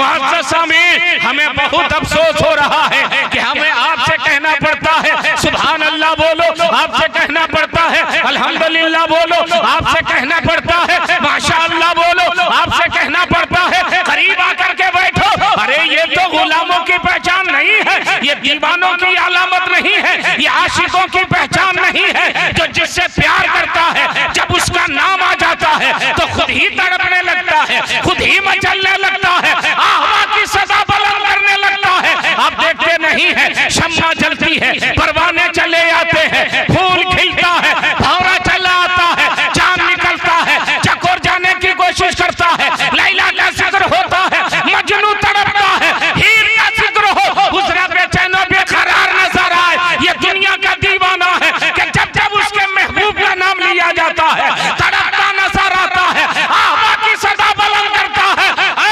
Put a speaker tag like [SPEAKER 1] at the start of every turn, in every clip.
[SPEAKER 1] मुअज़्ज़ज़ सामीन, हमें बहुत अफसोस हो रहा है कि हमें आपसे कहना पड़ता है सुभान अल्लाह बोलो, आपसे कहना पड़ता है अल्हम्दुलिल्लाह बोलो, आपसे कहना पड़ता है माशाअल्लाह बोलो, आपसे कहना पड़ता है करीब आकर के बैठो। अरे ये तो गुलामों की पहचान नहीं है, ये दीवानों की अलामत नहीं है, ये आशिकों की पहचान नहीं है। जो जिससे प्यार करता है जब उसका नाम आ जाता है तो खुद ही तड़पने लगता है, खुद ही मचलने लगता है, आहवा की सदा बुलंद करने लगता है। आप देखते नहीं है शम्मा जलती है, परवाने चले आते हैं, फूल खिलता है, भौरा चला आता है, चांद निकलता है, चकोर जाने की कोशिश करता है, लैला का जिक्र होता है, मजनू तड़पता है, हीर का जिक्र हो, हुस्न बेचैन बेकरार नजर आए। ये दुनिया का दीवाना है कि जब जब उसके महबूब का नाम लिया जाता है तड़पता नजर आता है, आहवा की सदा बुलंद करता है। ऐ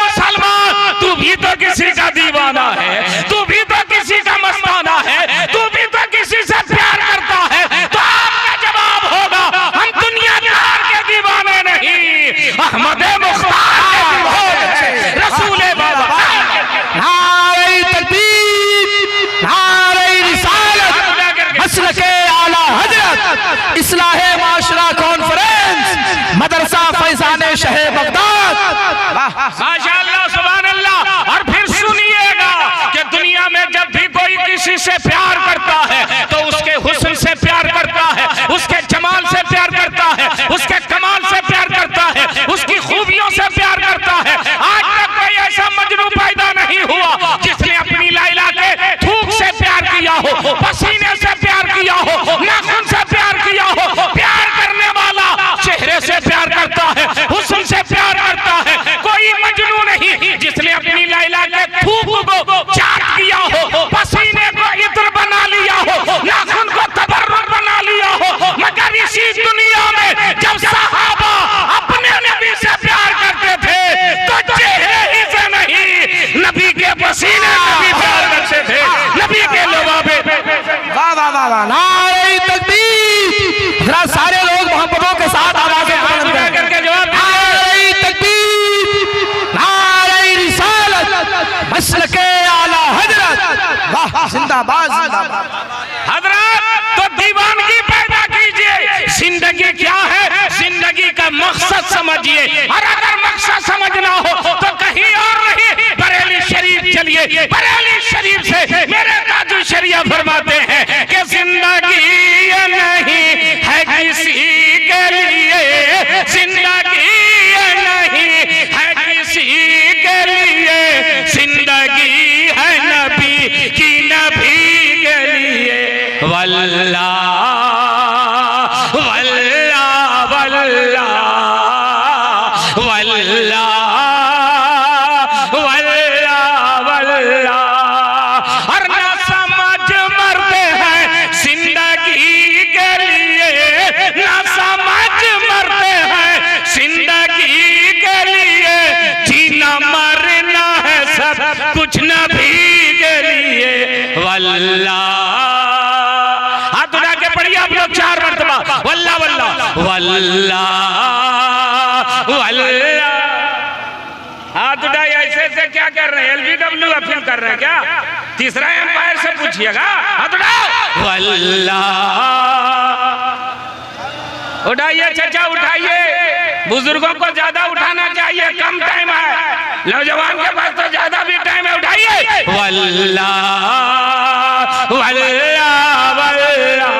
[SPEAKER 1] मुसलमान, तू भी तो किसी का दीवाना है, तू भी तो किसी का मस्ताना है, तू भी तो किसी से प्यार करता है। तो आपका जवाब होगा हम दुनियादार के दीवाने नहीं, अहमद मुख्तार के दीवाने, रसूल बाबा।
[SPEAKER 2] नारे तकबीर, नारे रिसालत, मसलके आला हजरत, इस्लाहे माशरा कॉन्फ्रेंस, मदरसा फैजाने शहे बगदाद।
[SPEAKER 1] माशाअल्लाह सुभान अल्लाह। और फिर सुनिएगा कि दुनिया में जब भी कोई किसी से प्यार करता है तो उसके हुस्न से प्यार करता है, उसके जमाल से प्यार करता है, उसके कमाल से प्यार करता है, उसकी खूबियों से प्यार करता है। आज तक कोई ऐसा मजनू पैदा नहीं हुआ जिसने अपनी लैला के थूक से प्यार किया हो, पसीने से प्यार किया हो, नाखून से प्यार किया हो। प्यार करने वाला चेहरे से प्यार करता है, हुस्न से प्यार करता है। कोई मजनू नहीं जिसने अपनी लैला के थूक को चाट किया हो, पसीने को इत्र बना लिया हो, नाखून को तबर्रुक बना लिया हो। मगर इसी दुनिया में जब सहाबा अपने नबी से प्यार करते थे तो चेहरे ही से नहीं, नबी के पसीने से भी प्यार करते थे, नबी के लबाबे।
[SPEAKER 2] वाह वाह वाह वाह, नारे तकबीर, जरा सारे लोग मोहब्बतों के साथ आवाजें बुलंद करें।
[SPEAKER 1] करके जवाब
[SPEAKER 2] नारे तकबीर, नारे रिसालत, मसलके आला हजरत, वाह जिंदाबाद जिंदाबाद।
[SPEAKER 1] हजरत तो दीवानगी पैदा कीजिए। जिंदगी क्या है, जिंदगी का मकसद समझिए। और अगर मकसद समझना हो तो कहीं और नहीं, बरेली शरीफ चलिए। बरेली शरीफ से मेरे ताजु शरिया फरमाते हैं कि जिंदगी ये नहीं है किसी के लिए, जिंदगी ये नहीं है किसी के लिए, जिंदगी है नबी की, नबी के लिए। वल्लाह वल्लाह वल्लाह वल्लाह वल्लाह वल्लाह। और ना समझ मरते हैं जिंदगी के लिए, ना समझ मरते हैं जिंदगी के लिए, जीना मरना है सब कुछ नबी के लिए। वल्लाह, हाथ उठा के पढ़िए आप लोग 4 मरतबा, वल्लाह वल्लाह वल्लाह वल्लाह। हाथ उठाइए। ऐसे ऐसे क्या कर रहे हैं, LBW अपील कर रहे हैं क्या? तीसरा एम्पायर से पूछिएगा। हाथ उठाओ। वल्लाह उठाइए चाचा, उठाइए। बुजुर्गों को ज्यादा उठाना चाहिए, कम टाइम है। नौजवान के पास तो ज्यादा भी टाइम है, उठाइए। वल्लाह वल्लाह वल्लाह।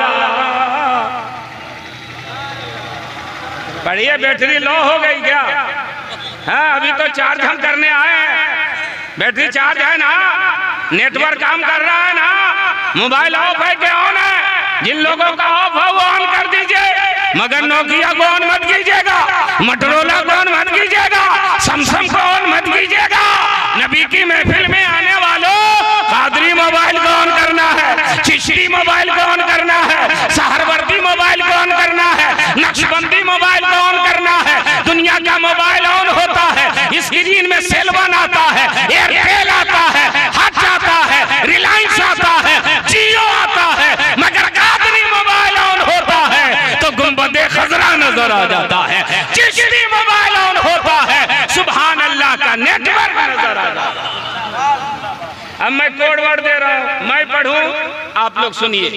[SPEAKER 1] बढ़िया, बैटरी लो हो गई क्या? हाँ, अभी तो चार्ज हम करने आए हैं। बैटरी चार्ज है ना, नेटवर्क काम कर रहा है ना, मोबाइल ऑफ है क्या ऑन है? जिन लोगों का ऑफ है वो ऑन कर दीजिए। मगर नोकिया को ऑन मत कीजिएगा, मोटोरोला को ऑन मत कीजिएगा, सैमसंग को ऑन मत कीजिएगा। नबी की महफिल में आने वालों, कादरी मोबाइल को ऑन करना है, चिश्ती मोबाइल को ऑन करना है, सहरवर्दी मोबाइल को ऑन करना है, नक्शबंदी मोबाइल को ऑन करना है। दुनिया का मोबाइल ऑन होता है, स्क्रीन में सेल1 आता है, एयरटेल आता है, हट आता है, रिलायंस आता है, जियो आता है। मगर कादरी मोबाइल ऑन होता है तो गुंबदे खजरा नजर आ जाता है। चिश्ती मोबाइल ऑन होता है, सुभान अल्लाह का नेटवर्क नजर आ जाए। अब मैं कोड वर्ड दे रहा हूं, मैं पढ़ूं, आप लोग सुनिए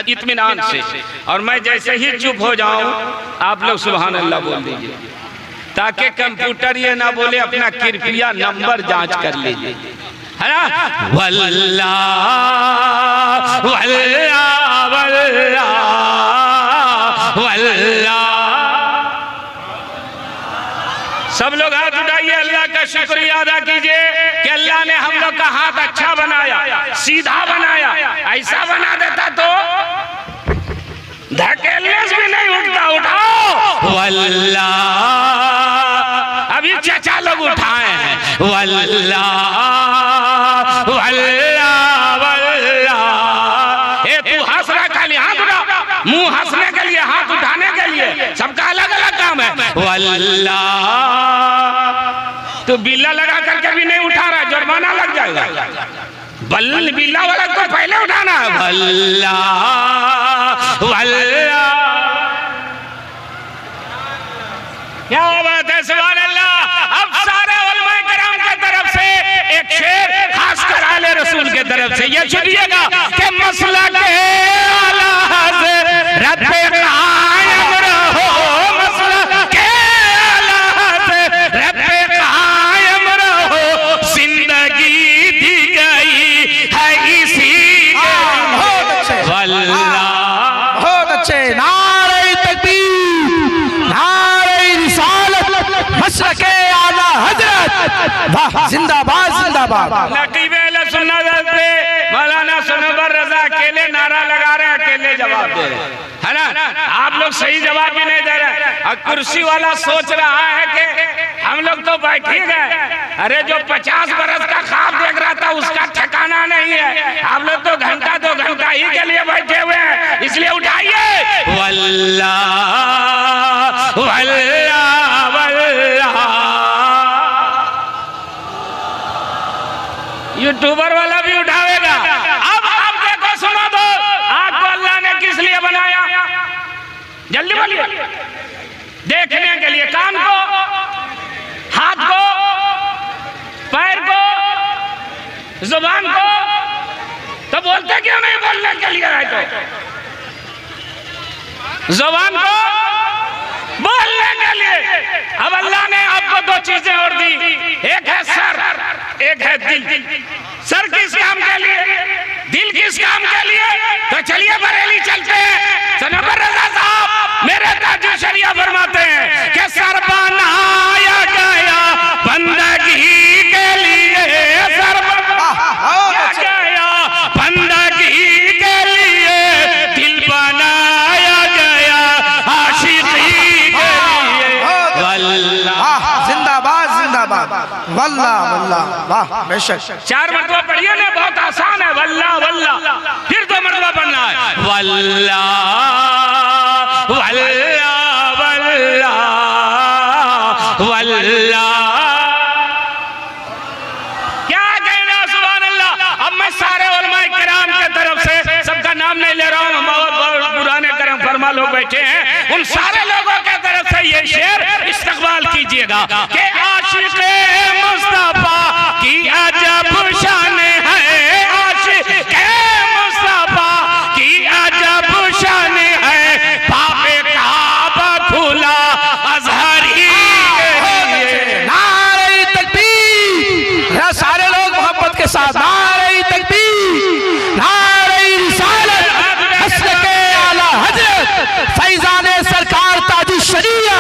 [SPEAKER 1] इत्मीनान से, और मैं जैसे ही चुप हो जाऊं आप लोग सुभान अल्लाह बोल दीजिए, ताकि कंप्यूटर ये ना बोले अपना कृपया नंबर जांच कर लीजिए, है ना। वल्लाह वल्लाह वल्लाह वल्लाह। सब लोग हाथ उठाइए, अल्लाह का शुक्रिया अदा कीजिए कि अल्लाह ने हम लोग का हाथ अच्छा बनाया, सीधा बनाया। ऐसा बना देता तो धकेलने से भी नहीं उठता। उठाओ वल्लाह, अभी चाचा लोग उठाए हैं, वल्लाह वल्लाह वल्लाह। ए तू हंस रहा, खाली हाथ उठा, मुंह हंसने के लिए, हाथ उठाने के लिए, सबका अलग अलग काम है। वल्लाह, तो बिल्ला लगा करके भी नहीं उठा रहा, जुर्माना लग जाएगा। बिल्ला वाला तो पहले उठाना है। वल्लाह वल्लाह, क्या बात है, सुभान अल्लाह। अब सारे उलमाए किराम की तरफ से एक शेर खासकर आले रसूल के तरफ से ये सुनिएगा कि मसला के आला हज़रत कायम रहो, मसला के आला हज़रत कायम रहो, जिंदगी दी गई है इसी के। वल्लाह,
[SPEAKER 2] बहुत अच्छे, नारे तकबीर, नारे रिसालत, मशरक़े आला हजरत, वाह, जिंदाबाद जिंदाबाद।
[SPEAKER 1] नकीब अहले सुन्नत पे मौलाना सनवर रजा अकेले नारा लगा रहे हैं, अकेले जवाब दे रहे हैं, है ना। आप लोग सही जवाब भी नहीं दे रहे, और कुर्सी वाला सोच रहा है कि हम लोग तो बैठ ही गए। अरे जो 50 बरस का ख्वाब देख रहा था उसका ठिकाना नहीं है। आप लोग तो घंटा 2 घंटा ही के लिए बैठे हुए हैं, इसलिए उठाइए। वल्लाह वल्लाह वल्लाह। यूट्यूबर वाला भी उठावेगा। अब देखो, सुनो दो, आग को अल्लाह ने किस लिए बनाया? जल्दी बोलिए। देखने के लिए। कान को, हाथ को, पैर को, जुबान को, तो बोलते क्यों नहीं? बोलने के लिए है तो जुबान को बोलने के लिए। अब अल्लाह ने आपको 2 चीजें और दी, एक है सर, एक है दिल। सर किस काम के लिए, दिल किस काम के लिए? तो चलिए बरेली चलते हैं। सनवर रजा साहब मेरे ताजु शरिया फरमाते हैं कि सर बनाया गया बंदगी के लिए, सर बनाया गया बंदगी के लिए, दिल बनाया गया आशिकी के लिए। वल्लाह,
[SPEAKER 2] जिंदाबाद जिंदाबाद, वल्लाह वल्लाह, वाह बेशक।
[SPEAKER 1] 4 मरतबा पढ़िए ना, बहुत आसान है। वल्लाह वल्लाह, फिर 2 मरतबा पढ़ना है। वल्लाह वल्लाह वल्लाह वल्लाह। क्या कहना, सुभान अल्लाह। अब मैं सारे उलमाए किराम के तरफ से सबका नाम नहीं ले रहा हूँ, बहुत पुराने करम फरमा लोग बैठे हैं, उन सारे लोगों के तरफ से ये शेर इस्तकबाल कीजिएगा कि आशिक़े मुस्तफा की अजब शान है, आशिक़े मुस्तफा की अजब शान है, बाबे काबा खुला अज़हर ही।
[SPEAKER 2] नारे तकबीर, सारे लोग मोहब्बत के साथ नारे तकबीर, नारे रिसालत, मशरक़े आला हज़रत, फैज़ाने सरकार ताजु शरिया,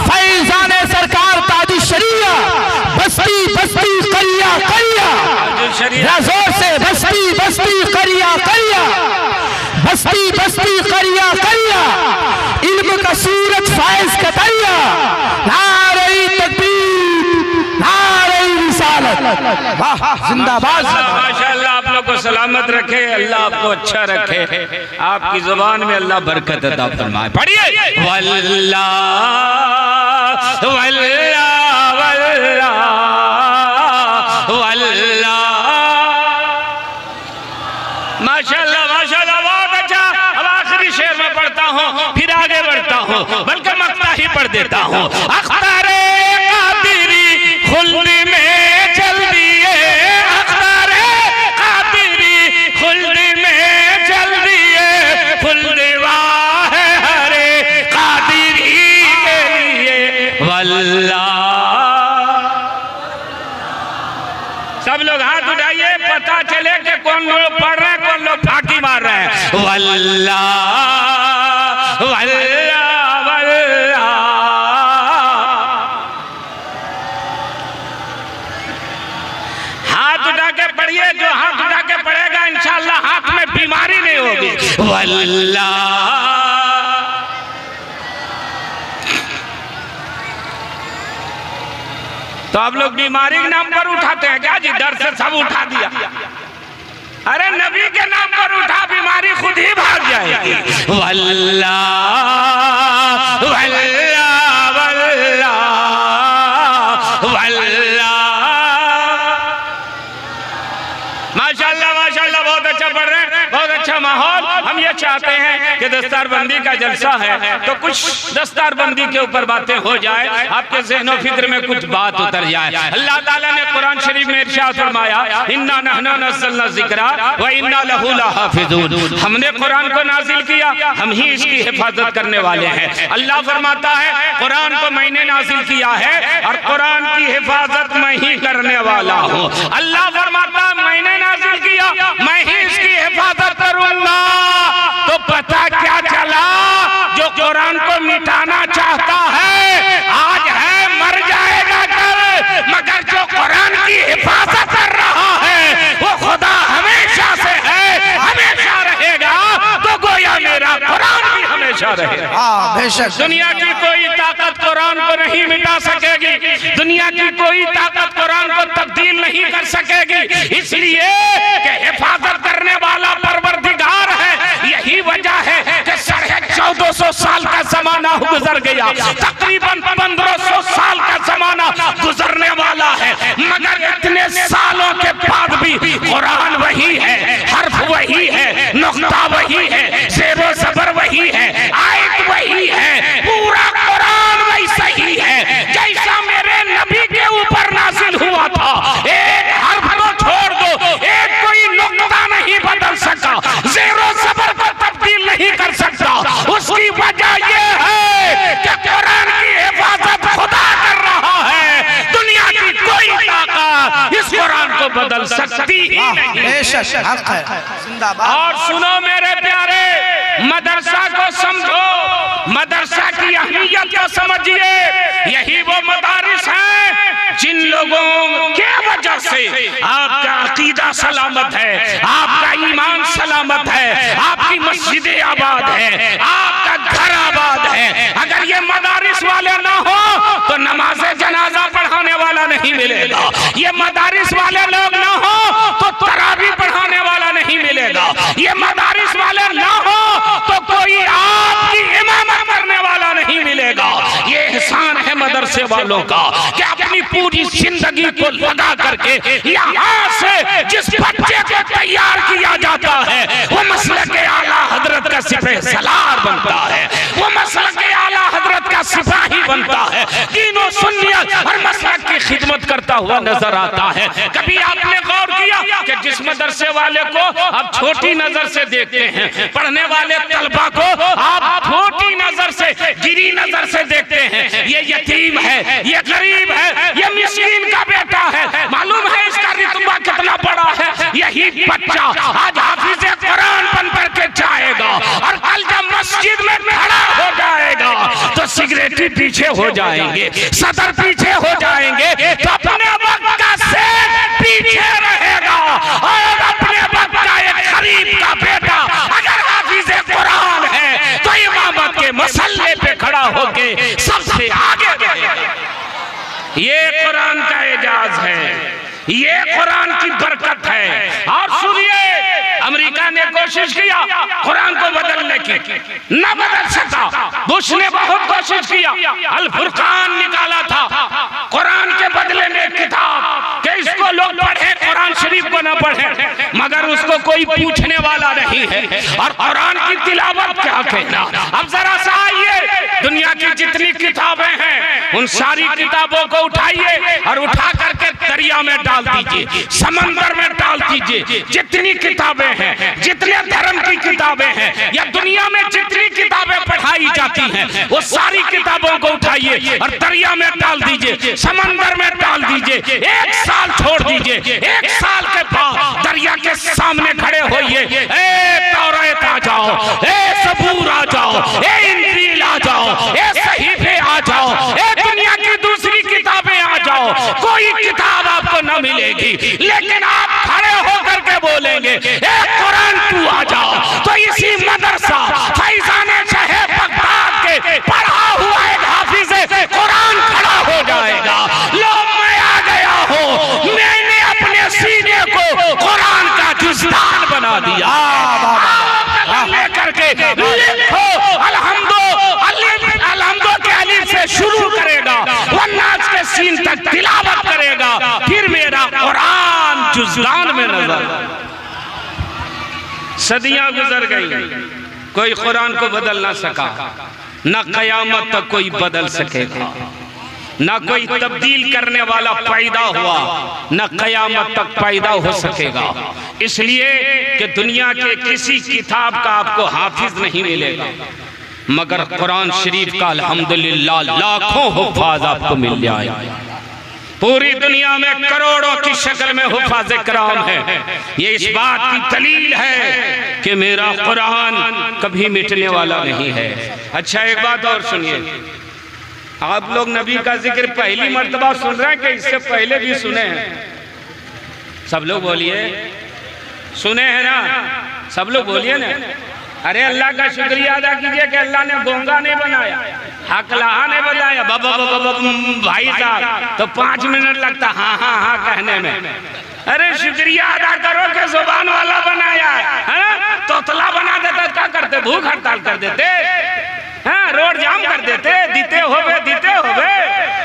[SPEAKER 2] फैज़ाने सरकार ताजु शरिया, बस्ती बस्ती करिया करिया, जोर से बस्ती बस्ती करिया करिया, बस्ती बस्ती करिया करिया, इल्म का सूरज फायज का दरिया, नारे तकबीर, नारे रिसालत, वाह जिंदाबाद।
[SPEAKER 1] माशाअल्लाह, आप लोग को सलामत रखे, अल्लाह आपको अच्छा रखे, आपकी जुबान में अल्लाह बरकत अता फरमाए। पढ़िए वल्लाह वल्लाह वल्लाह वल्लाह। माशाअल्लाह माशाअल्लाह, बहुत अच्छा। अब आखिरी शेर में पढ़ता हूँ, फिर आगे बढ़ता हूँ, बल्कि मक्ता ही पढ़ देता हूँ। अख्तारे कादिरी खुल्द में सब लोग हाथ उठाइए, पता चले कि कौन लोग पढ़ रहे हैं, कौन लोग फाकी मार रहे हैं। वल्लाह वल्लाह वल्लाह। हाथ उठा के पढ़िए, जो हाथ उठा के पढ़ेगा इंशाअल्लाह हाथ में बीमारी नहीं होगी। वल्लाह। तो आप लोग बीमारी के नाम पर उठाते हैं क्या जी? डर से सब उठा दिया। अरे नबी के नाम पर उठा, बीमारी खुद ही भाग जाएगी। वल्लाह वल्लाह वल्लाह वल्लाह। माशाल्लाह माशाल्लाह, बहुत अच्छा पढ़ रहे हैं, बहुत अच्छा माहौल। हम ये चाहते हैं कि दस्तारबंदी का जलसा है तो कुछ दस्तारबंदी के ऊपर बातें हो जाए, आपके ज़हनो फिक्र में कुछ बात उतर जाए। अल्लाह ताला ने कुरान शरीफ में इरशाद फरमाया, इन्ना नहनु नज़्ज़लना ज़िक्रा व इन्ना लहू लहाफ़िज़ून। हमने कुरान को नाजिल किया, हम ही इसकी हिफाजत करने वाले हैं। अल्लाह फरमाता है कुरान को मैंने नाजिल किया है और कुरान की हिफाजत मैं ही करने वाला हूँ। अल्लाह फरमाता है मैंने नाजिल किया, मैं ही इसकी हिफाजत करूंगा। तो पता क्या चला, जो कुरान को मिटाना चाहता है आज है, मर जाएगा कल, मगर जो कुरान की हिफाजत कर रहा है वो खुदा हमेशा से है, हमेशा रहेगा। तो गोया मेरा कुरान भी हमेशा रहेगा।
[SPEAKER 2] बेशक।
[SPEAKER 1] दुनिया की कोई ताकत कुरान को नहीं मिटा सकेगी, दुनिया की कोई ताकत कुरान को तब्दील नहीं कर सकेगी, इसलिए कि हिफाजत करने वाला परवरदिगार है। यही वजह है कि 1450 साल का जमाना गुजर गया, तकरीबन 1500 साल का जमाना गुजरने वाला है, मगर इतने सालों के बाद भी कुरान वही है, हर्फ वही है, नुक्ता वही है, ज़ेरो ज़बर वही है, आयत वही है, पूरा कुरान वैसा ही है जैसा मेरे नबी के ऊपर नाजिल हुआ था। एक हर्फ को छोड़ दो, एक कोई नुक्ता नहीं बदल सका, ज़ेरो ज़बर को तब्दील नहीं कर सकता। उसकी वजह यह है कि कुरान की हिफाजत खुदा कर रहा है, दुनिया की कोई ताकत इस कुरान को बदल सकती ही नहीं।
[SPEAKER 2] बेशक हक है, जिंदाबाद।
[SPEAKER 1] और सुनो मेरे प्यारे, मदरसा को समझो, मदरसा की अहमियत को समझिए। यही वो मदारिस हैं जिन लोगों के वजह से आपका अकीदा सलामत है, आपका ईमान सलामत है, आपकी मस्जिदें आबाद है, आपका घर आबाद है। अगर ये मदारिस वाले ना हो तो नमाज़े जनाजा पढ़ाने वाला नहीं मिलेगा, ये मदारिस वाले लोग ना हो तो तरावी पढ़ाने वाला नहीं मिलेगा, ये मदारिस वाले ना हो तो कोई आपकी इमामत करने वाला नहीं मिलेगा। ये एहसान है मदरसे वालों का कि अपनी पूरी जिंदगी को लगा करके यहाँ से जिस बच्चे को तैयार किया जाता है वो मसलक के आला हजरत का सिपह सलार बनता है, वो मसलक के आला हजरत का सिपाही बनता है, तीनों सुन्नियत और मसलक की खिदमत करता हुआ नजर आता है। कभी आपने गौर किया कि जिस मदरसे वाले को आप छोटी नजर से देखते हैं, पढ़ने वाले तलबा को आप छोटी नजर से, गिरी नजर से देखते हैं, ये यतीम है, ये गरीब है, ये मिस्कीन का बेटा है, मालूम है इसका रुतबा कितना बड़ा है। यही बच्चा आज हाफिज़ कुरान बन करके जाएगा और कल जब मस्जिद में खड़ा हो जाएगा तो सिगरेटी पीछे हो जाएंगे, सदर पीछे हो जाएंगे, तो अपने वक्त का सेठ पीछे रहेगा और अपने वक्त का एक गरीब का बेटा अगर हाफिज़ कुरान है तो इमामत के मसल्ले पे खड़ा होके सबसे आगे रहेगा। ये कुरान का एजाज है, ये कुरान की बरकत है। और सुनिए, अमेरिका ने कोशिश किया कुरान को बदलने की, न बदल सका। बुश ने बहुत कोशिश किया, अल फुरकान निकाला था कुरान के बदले में किताब कि इसको लोग पढ़े, कुरान शरीफ को न पढ़े, मगर उसको कोई पूछने वाला नहीं है। और कुरान की तिलावत क्या कहना। अब जरा सा आइए दुनिया की जितनी किताबें हैं उन सारी किताबों को उठाइए और उठा करके दरिया में डाल दीजिए, समंदर में डाल दीजिए। जितनी किताबें हैं, जितने धर्म की किताबें हैं या दुनिया में जितनी किताबें पढ़ाई जाती हैं वो सारी किताबों को उठाइए और दरिया में डाल दीजिए, समंदर में डाल दीजिए। 1 साल छोड़ दीजिए, 1 साल के बाद दरिया के सामने खड़े होइए, ए तौरात आ जाओ, ए सबूर आ जाओ, ए इंजील आ जाओ, ए सहीफे आ जाओ, ए दुनिया की दूसरी किताबें आ जाओ, कोई किताब आपको न मिलेगी। लेकिन आप खड़े होकर के बोलेंगे ए कुरान तू आ जाओ, तो इसी मदरसा फैजाने शहर बगदाद के पढ़ा हुआ एक हाफिज कुरान खड़ा हो जाएगा। लो मैं आ गया हूँ, मैंने अपने सीने को कुरान का जुज़दान बना दिया। लेकर के लिखो अलहम्दो के अलिफ से शुरू करेगा, वन्नास के सीन तक तिलावत करेगा, फिर मेरा कुरान जुज़दान में नजर। सदियां गुजर गई, कोई कुरान को बदल ना सका, न कयामत तक कोई बदल सकेगा, न कोई तब्दील करने वाला पैदा हुआ, न कयामत तक पैदा हो सकेगा। इसलिए कि दुनिया के किसी किताब का आपको हाफिज नहीं मिलेगा, मगर कुरान शरीफ का अल्हम्दुलिल्लाह लाखों हुफ़ाज़ आपको मिल जाएगा। पूरी दुनिया में करोड़ों की शक्ल में हुफ़ाज़ किराम है। ये इस बात की दलील है कि मेरा कुरान कभी मिटने वाला नहीं है। अच्छा, एक बात और सुनिए, आप लोग नबी का जिक्र पहली मर्तबा सुन रहे हैं कि इससे पहले भी सुने हैं? सब लोग बोलिए, सुने हैं ना? सब लोग बोलिए ना। अरे अल्लाह का शुक्रिया अदा कीजिए कि अल्लाह ने गोंगा नहीं बनाया, हकलाहा नहीं बनाया। भाई साहब तो 5 मिनट लगता हाँ हाँ हाँ कहने में। अरे शुक्रिया अदा करो कि जुबान वाला बनाया है। तोतला बना देता क्या करते? भूख हड़ताल कर देते, हाँ, रोड जाम कर देते, दीते होवे।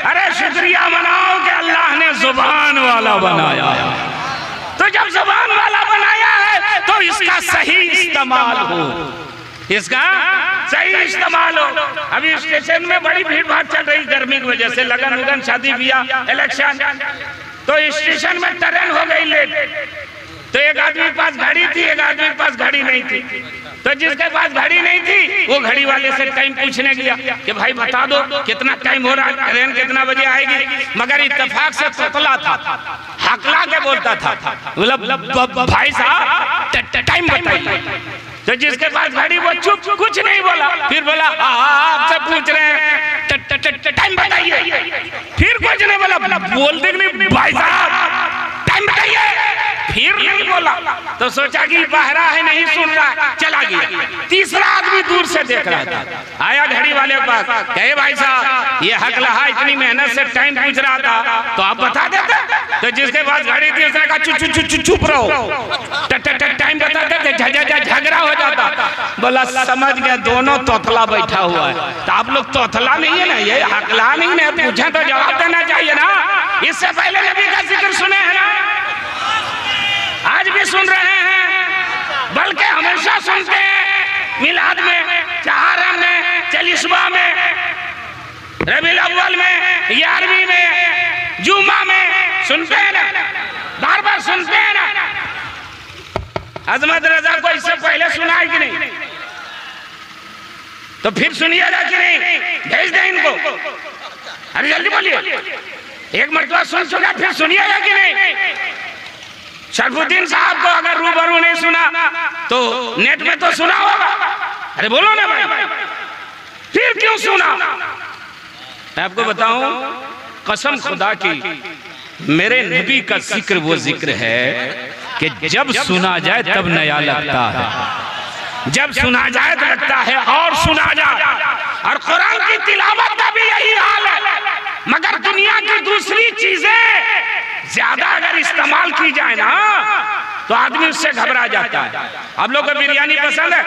[SPEAKER 1] अरे शुक्रिया मनाओ कि अल्लाह ने जुबान वाला बनाया। तो जब जुबान वाला बनाया है तो इसका सही इस्तेमाल हो, इसका सही इस्तेमाल हो। अभी स्टेशन में बड़ी भीड़ भाड़ चल रही गर्मी की वजह से, लगन उगन, शादी ब्याह, इलेक्शन, तो स्टेशन में ट्रेन हो गई लेट। तो एक आदमी के पास घड़ी थी, एक आदमी के पास घड़ी नहीं थी। तो जिसके पास घड़ी नहीं थी वो घड़ी वाले से टाइम पूछने गया कि भाई बता दो कितना टाइम हो रहा है, ट्रेन कितना बजे आएगी। मगर इत्तेफाक से तोतला था, हकला के बोलता था, मतलब भाई साहब टाइम बताइए। तो जिसके पास घड़ी वो चुप, कुछ नहीं बोला। फिर बोला आपसे पूछ रहे हैं टाइम बताइए। फिर कुछ नहीं बोला, बोल दे नहीं भाई साहब टाइम बताइए। फिर नहीं बोला तो सोचा कि बहरा है, नहीं सुन रहा, चला गया। तीसरा आदमी दूर से देख रहा था, आया घड़ी वाले के पास, कहे भाई साहब ये हक लहा इतनी मेहनत से टाइम पूछ रहा था तो आप बता देते। तो जिसके पास घड़ी थी उसने कहा चुप रहो, टाइम बता देते, झगड़ा हो जाता। बोला समझ गया, दोनों तोतला बैठा हुआ है। तो आप लोग तोतला नहीं है ना, ये हकला नहीं है, पूछे तो जवाब देना चाहिए ना। इससे पहले नबी का जिक्र सुने हैं ना, आज भी सुन रहे हैं, बल्कि हमेशा सुनते हैं। मिलाद में, चहारम में, चलिस्मा में, रबीउल अव्वल में, 11वीं में, जुमा में सुनते हैं ना, बार बार सुनते हैं ना। अजमत रजा को इससे पहले सुना है कि नहीं? तो फिर सुनिएगा कि नहीं? भेज दें इनको। अरे जल्दी बोलिए, एक मरतबा सुन चुका, फिर सुनिएगा कि नहीं? शरफुद्दीन साहब को अगर रूबरू नहीं सुना तो नेट में तो सुना होगा। अरे बोलो ना भाई, फिर क्यों सुना? मैं आपको बताऊं, कसम खुदा की, मेरे नबी का जिक्र वो जिक्र है कि जब सुना जाए तब नया लगता है, जब सुना जाए तो लगता है और सुना जाए। और कुरान की तिलावत का भी यही हाल है। मगर दुनिया की दूसरी चीजें ज्यादा अगर इस्तेमाल की जाए ना तो आदमी उससे घबरा जाता है। आप लोग को बिरयानी पसंद है?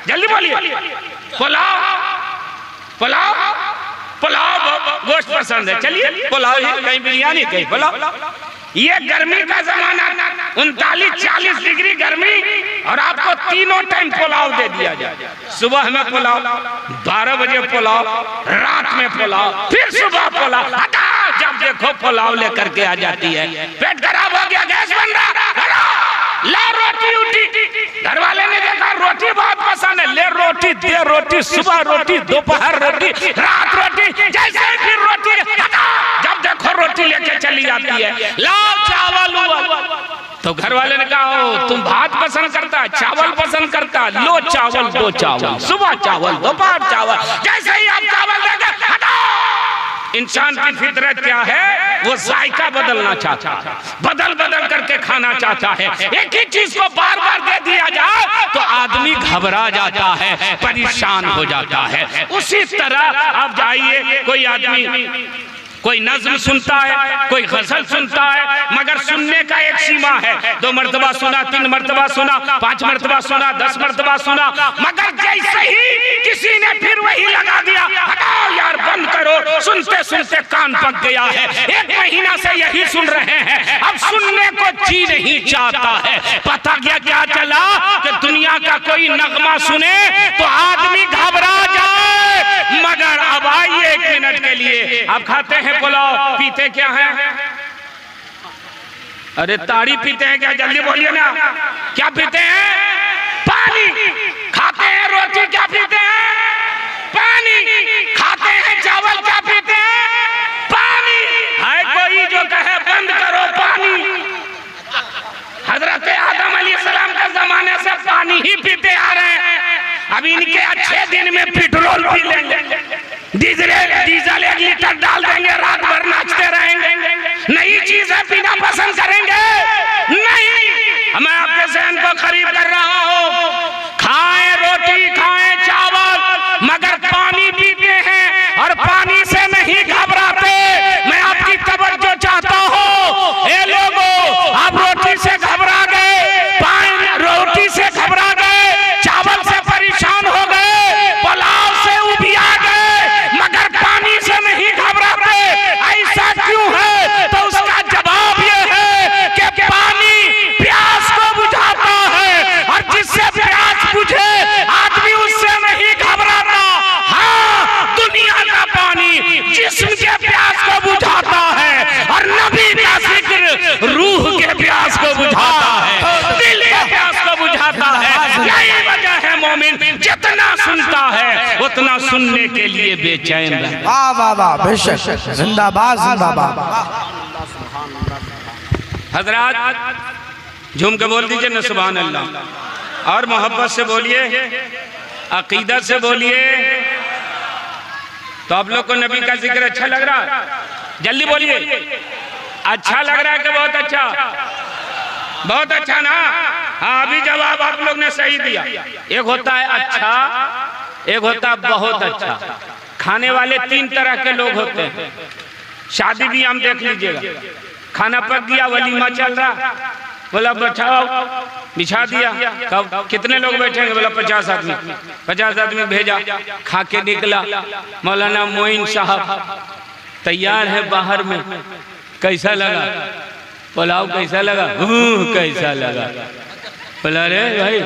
[SPEAKER 1] जल्दी बोलिए। पुलाव गोश्त पसंद है? चलिए पुलाव ही, कहीं बिरयानी कहीं पुलाव। ये गर्मी का जमाना, 39-40 डिग्री गर्मी और आपको तीनों टाइम पुलाव दे दिया जाए। सुबह में पुलाव, 12 बजे पुलाव, रात में पुलाव, फिर सुबह पुलाव। जब देखो पुलाव लेकर के आ जाती है। पेट खराब हो गया, गैस बन रहा, ला रोटी उठी। घर वाले ने देखा रोटी बहुत पसंद है, ले रोटी, दे रोटी, सुबह रोटी, दोपहर रोटी, रात रोटी, जैसे फिर रोटी। जब देखो रोटी लेके चली जाती है, लाओ चावल हुआ। तो घर वाले ने कहा, ओ तुम भात पसंद करता है, चावल पसंद करता है, लो चावल, दो चावल, सुबह चावल, दोपहर चावल। जैसे ही आप चावल देंगे, हटाओ। इंसान की फितरत क्या है? वो जायका बदलना चाहता है, बदल बदल करके खाना चाहता है। एक ही चीज को बार बार दे दिया जाए तो आदमी घबरा जाता है, परेशान हो जाता है। उसी तरह आप जाइए, कोई आदमी कोई नज़्म सुनता है, कोई गजल सुनता है, मगर सुनने का एक सीमा है। 2 मर्तबा सुना, 3 मर्तबा सुना, 5 मर्तबा सुना, 10 मर्तबा सुना, मगर जैसे ही किसी ने फिर वही लगा दिया, हटाओ यार बंद करो, सुनते सुनते कान पक गया है। 1 महीना से यही सुन रहे हैं, अब सुनने को जी नहीं चाहता है। पता क्या चला कि दुनिया का कोई नगमा सुने तो आदमी घबरा जाए। मगर अब आइए 1 मिनट के लिए, आप खाते हैं पुलाव, पीते क्या है? अरे ताड़ी पीते हैं क्या? जल्दी बोलिए ना, क्या पीते हैं? पानी। खाते हैं रोटी, क्या पीते हैं? पानी। खाते हैं चावल, क्या पीते हैं? पानी। है कोई जो कहे बंद करो पानी? हजरत आदम अलैहिस्सलाम के जमाने से पानी ही पीते आ रहे हैं। अब इनके अच्छे दिन में पेट्रोल पी लेंगे, डीजल 1 लीटर डाल देंगे, रात भर नाचते रहेंगे। नई चीजें पीना पसंद करेंगे? नहीं। मैं आपके ज़हन को खरीद कर रहा हूँ, खाएं रोटी, खाएं चावल, मगर पानी पीते हैं और पानी से नहीं घबराते। मैं आपकी तवज्जो चाहता हूँ। ए लोगों, आप रोटी से घबरा गए, रोटी से घबरा गए, चावल से परेशान हो गए, पुलाव से उबिया गए, मगर पानी से नहीं घबराते। ऐसा क्यों है? तो उसका जवाब यह है कि पानी प्यास को बुझाता है, और जिससे प्यास बुझे आदमी उससे नहीं घबराता। हाँ, दुनिया का पानी जिस्म के प्यास को बुझाता है, और नबी का जिक्र रूह के प्यास को बुझाता है, दिल के प्यास को बुझाता है। यही वजह है मोमिन जितना सुनता है उतना सुनने के लिए बेचैन रहता है।
[SPEAKER 2] वाह वाह वाह, बेशक, जिंदाबाद जिंदाबाद।
[SPEAKER 1] हजरात झूम के बोल दीजिए ना सुभान अल्लाह, और मोहब्बत से बोलिए, अकीदत से बोलिए। तो आप लोग को नबी का जिक्र अच्छा लग रहा है? जल्दी बोलिए, अच्छा लग रहा है कि बहुत अच्छा? बहुत अच्छा ना? हाँ, अभी जवाब आप लोग ने सही दिया। एक होता है अच्छा, एक होता है बहुत अच्छा। खाने वाले 3 तरह के लोग होते हैं। शादी भी हम देख लीजिएगा, खाना पक गया, वलीमा चल रहा, बोला बैठाओ, बिछा दिया, कब कितने लोग बैठेंगे? बोला 50 आदमी। 50 आदमी भेजा, खा के निकला। मौलाना मोइन साहब तैयार है बाहर में, कैसा लगा पुलाव? कैसा लगा? कैसा लगा? बोला रे भाई,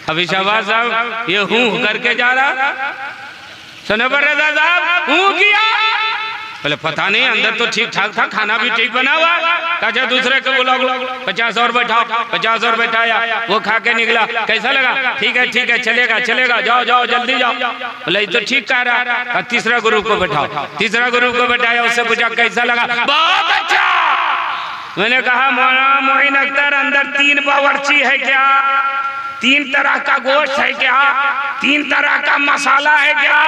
[SPEAKER 1] अभी शहबाज साहब ये हूँ करके जा रहा, सनबर रजा साहब हूँ किया। बोले पता नहीं, अंदर तो ठीक ठाक था, खाना भी ठीक बना हुआ। अच्छा दूसरे को बोला 50 और बैठाओ, 50 और बैठाया, वो खा के निकला, कैसा लगा? ठीक है चलेगा चलेगा, जाओ जाओ जल्दी जाओ। बोले तो ठीक कह रहा। तीसरा ग्रुप को बैठाओ, तीसरा ग्रुप को बैठाया, उससे पूछा कैसा लगा? बहुत अच्छा। मैंने कहा मौलाना मोइन अख्तर, अंदर 3 बावर्ची है क्या? 3 तरह का गोश्त है क्या? 3 तरह का मसाला है क्या?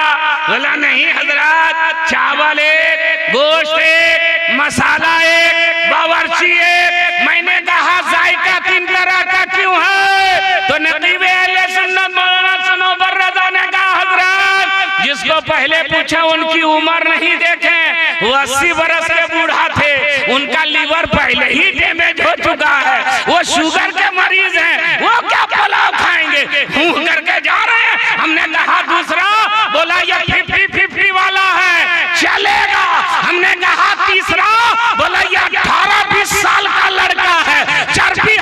[SPEAKER 1] बोला नहीं हजरत, चावल 1, गोश्त 1, मसाला 1, बावर्ची 1। मैंने कहा जायका 3 तरह का क्यों है? तो नकीब अहले सुन्नत मौलाना सनोबर रजा ने कहा हजरत, जिसको पहले पूछा उनकी उम्र नहीं देखे, वो 80 बरस के बूढ़ा थे, उनका लीवर पहले ही डैमेज हो चुका है, वो शुगर के मरीज हैं, वो क्या पुलाव खाएंगे? मुंह करके जा रहे हैं। हमने कहा दूसरा, बोला ये 50-50 वाला है, चलेगा। हमने कहा तीसरा, बोला ये 18-20 साल का लड़का है, चर्बी